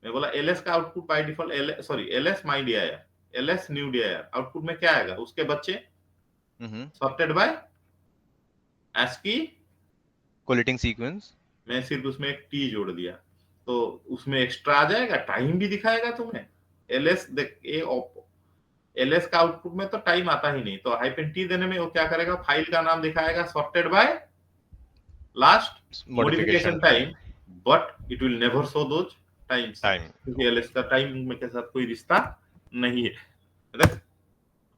मैं बोला एलएस का output by default, sorry LS my dir, LS new dir, output में क्या आएगा? उसके बच्चे sorted by ASCII collating sequence. मैं सिर्फ उसमें एक टी जोड़ दिया, तो उसमें एक्स्ट्रा आ जाएगा, टाइम भी दिखाएगा तुम्हें। एलएस देख, एलएस का आउटपुट में तो टाइम आता ही नहीं, तो हाइफन टी देने में वो क्या करेगा? फाइल का नाम दिखाएगा sorted by last modification time, but it will never show those times, क्योंकि एलएस का टाइम के साथ कोई रिश्ता नहीं है।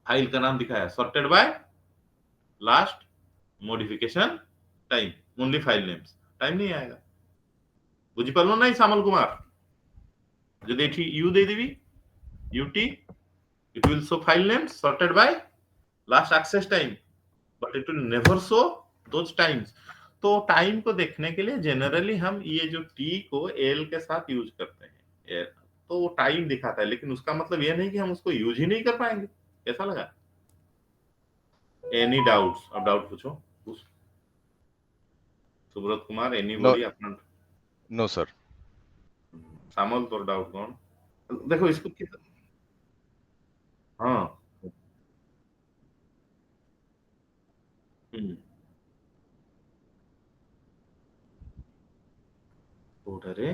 फाइल का नाम दिखाया sorted by last modification time, only file names, time नहीं आएगा। बुझिपारल ना श्यामल कुमार? যদি এটি ইউ দিয়ে দিবি UT, it will show file names sorted by last access time, but it will never show those times। तो टाइम को देखने के लिए जनरली हम ये जो टी को एल के साथ यूज करते हैं, तो वो टाइम दिखाता है, लेकिन उसका मतलब ये नहीं कि हम उसको यूज ही नहीं कर पाएंगे। कैसा लगा? Any doubts? अब डाउट पूछो। सुब्रत कुमार, एनीबॉडी अपना? No sir. श्यामल तो डाउट कौन? देखो इसको कितना, हाँ କୋଉଟାରେ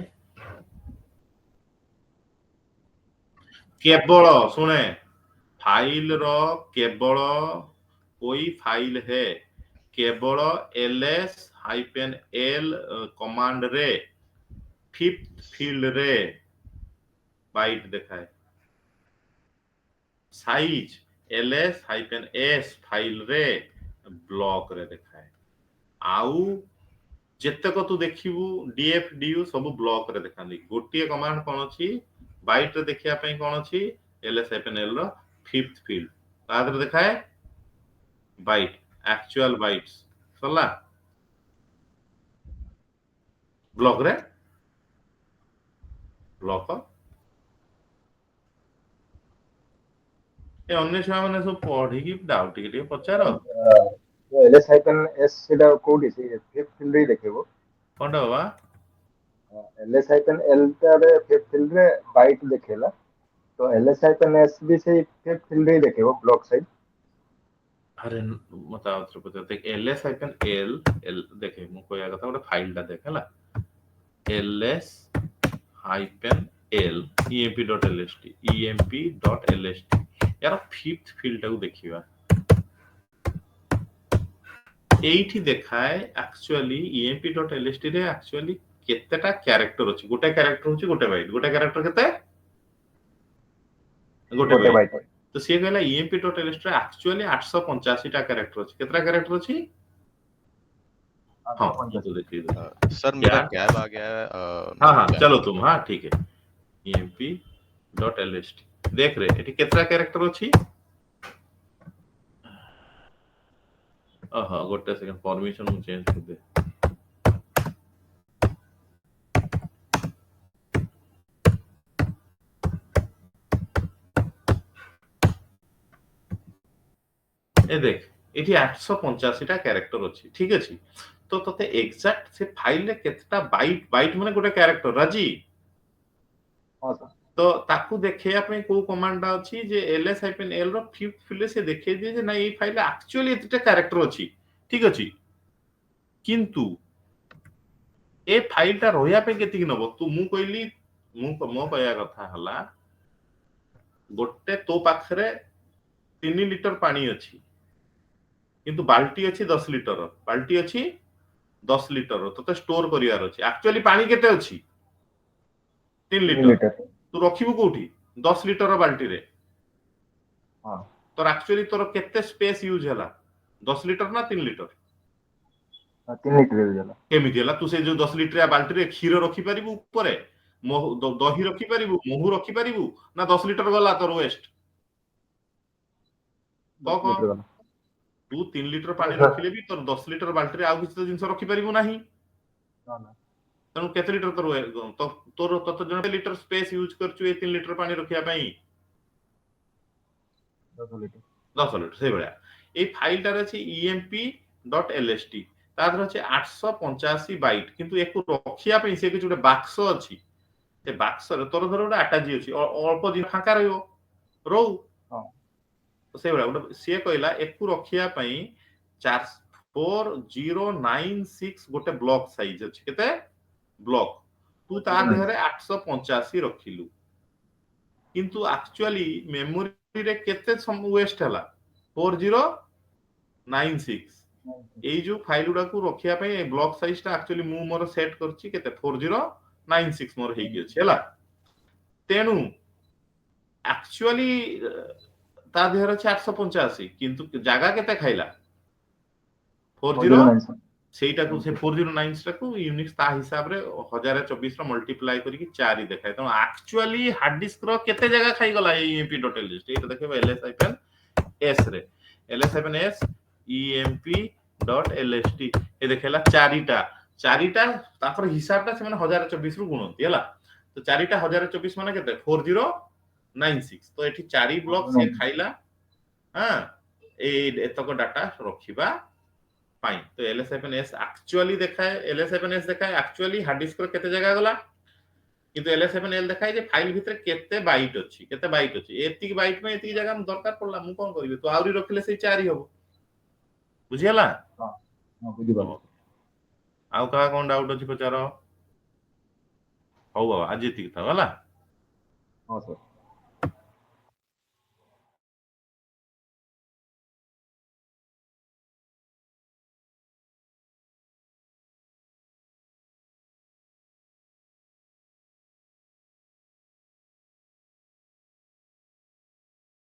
केवल सुने फाइल रो केवल कोई फाइल है केवल ls-l कमांड रे फिफ्थ फील्ड रे बाइट देखाए, साइज ls-s फाइल रे ब्लॉक रे देखाए, आउ जेतक तू देखिबू df du सब ब्लॉक रे देखाली। गोटिए कमांड कोन अछि बाइट रे देखिया पई कोन अछि ls-l रो फिफ्थ फील्ड तादर देखाए बाइट, एक्चुअल बाइट्स सला ब्लॉक रे ब्लॉक ए अन्य छुआ माने सब पढ़ी की डाउट के लिए पचार ls-s सेटा कोडी से फिफ्थ फील्ड रे देखिबो कोनडा बाबा ls-l तारे फिफ्थ फील्ड रे बाइट देखेला, तो ls-s भी से फिफ्थ फील्ड रे देखिबो ब्लॉक साइड। अरे बताओ तो पता देख ls-l देखे मु कोया कथा ଗୋଟେ फाइल टा देखला ls-l emp.lst यार फिफ्थ फील्ड टाକୁ ଦେଖିବା एठी देखाए एक्चुअली emp.lst रे एक्चुअली केतेटा कैरेक्टर अछि, गोटे कैरेक्टर होछि गोटे बाइट, गोटे कैरेक्टर केते गोटे बाइट, तो से कहला emp.lst रे एक्चुअली 885 टा कैरेक्टर अछि, केतरा कैरेक्टर अछि? हां तो देखिए सर मेरा कैब आ गया है। हां चलो तुम, हां ठीक है emp.lst देख रहे एठी केतरा कैरेक्टर अछि? गोटे सेकंड परमिशन मु चेंज कर दे। ए देख एठी 885 टा कैरेक्टर अछि, ठीक अछि। तो तते एग्जैक्ट से फाइल रे केतटा बाइट, बाइट माने गोटे कैरेक्टर राजी। हां सर, तो ताकू देखिया पे को कमांड अछि जे ls-l रो फिफ्थ फील्ड से देखै दिए जे ना ई फाइल एक्चुअली एतटा कैरेक्टर अछि, ठीक अछि। किंतु ए फाइल टा रोया पे केति नबो तू मु कहली मो कहया कथा हला गोटे तो पाखरे 3 लीटर पानी अछि किंतु बाल्टी अछि 10 लीटर, बाल्टी अछि 10 लीटर, तते स्टोर करियार अछि। एक्चुअली पानी केते अछि? 3 लीटर। तू रखिबू कोठी 10 लीटर बाल्टी रे? हां तोर एक्चुअली तोर केते स्पेस यूज हला 10 लीटर ना 3 लीटर? 3 लीटर यूज हला। केमिति हला? तू से जो 10 लीटर बाल्टी रे क्षीर रखि परिबू ऊपर दही रखी पारिबु महू रखी पारिबु ना 10 लिटर गला तोर वेस्ट 10 कह लीटर वाला तू 3 लिटर पानी सर रखिले भी तोर 10 लिटर बाल्टी रे आउ किछ तो जिंस रखी पारिबु नाही ना ना तेणु केते लिटर तोर तोर जने लिटर स्पेस यूज करछु ए 3 लिटर पानी रखिया पई 10 लीटर 10 लिटर से भलिया ए फाइल टार अछि emp.lst तादर अछि 885 बाइट किंतु एको रखिया पई से किछ गोटे बाक्स अछि से बाक्स रे तोर धर गोटे अटैची अछि अल्प दिन फांका रहइबो रहू हां तो से भलिया गोटे से कहला एको रखिया पई 4096 गोटे ब्लॉक साइज अछि केते ब्लॉक तू ता देहरे 885 रखिलु किंतु एक्चुअली मेमोरी रे केते वेस्ट हला 4096 एई जो फाइल गुडा को रखिया पे ब्लॉक साइज ता एक्चुअली मु मोर सेट करछि केते 4096 मोर हेई अछि हला तेनु एक्चुअली ता देहर अछि 885 किंतु जागा केते खाइला 40 409 सेटा को से 409 टा को यूनिक्स ता हिसाब रे 1024 रो मल्टीप्लाई करी 4 देखाय त एक्चुअली हार्ड डिस्क रो केते जगह खाइ गला emp.lst एटा देखबे ls-s रे ls-s emp.lst ए देखेला चारिटा तापर हिसाब ता से माने 1024 रु गुणंती हला तो चारिटा 1024 माने केते 4096 तो एठी 4 ब्लॉक से खाइला हां ए एतक डाटा रखिबा फाइन तो ls-s एक्चुअली देखाए ls-s देखाए एक्चुअली हार्ड डिस्क रो केते जगह गला किंतु ls-l देखाए जे फाइल भितर केते बाइट अछि एति बाइट में एति जगह दरकार पड़ला मु कोन करबे तो आउरी रखले से 4 ही हो बुझियला हां हां बुझि बात आउ का कोन डाउट अछि पचारो हो बाबा आज एति था होला हां सर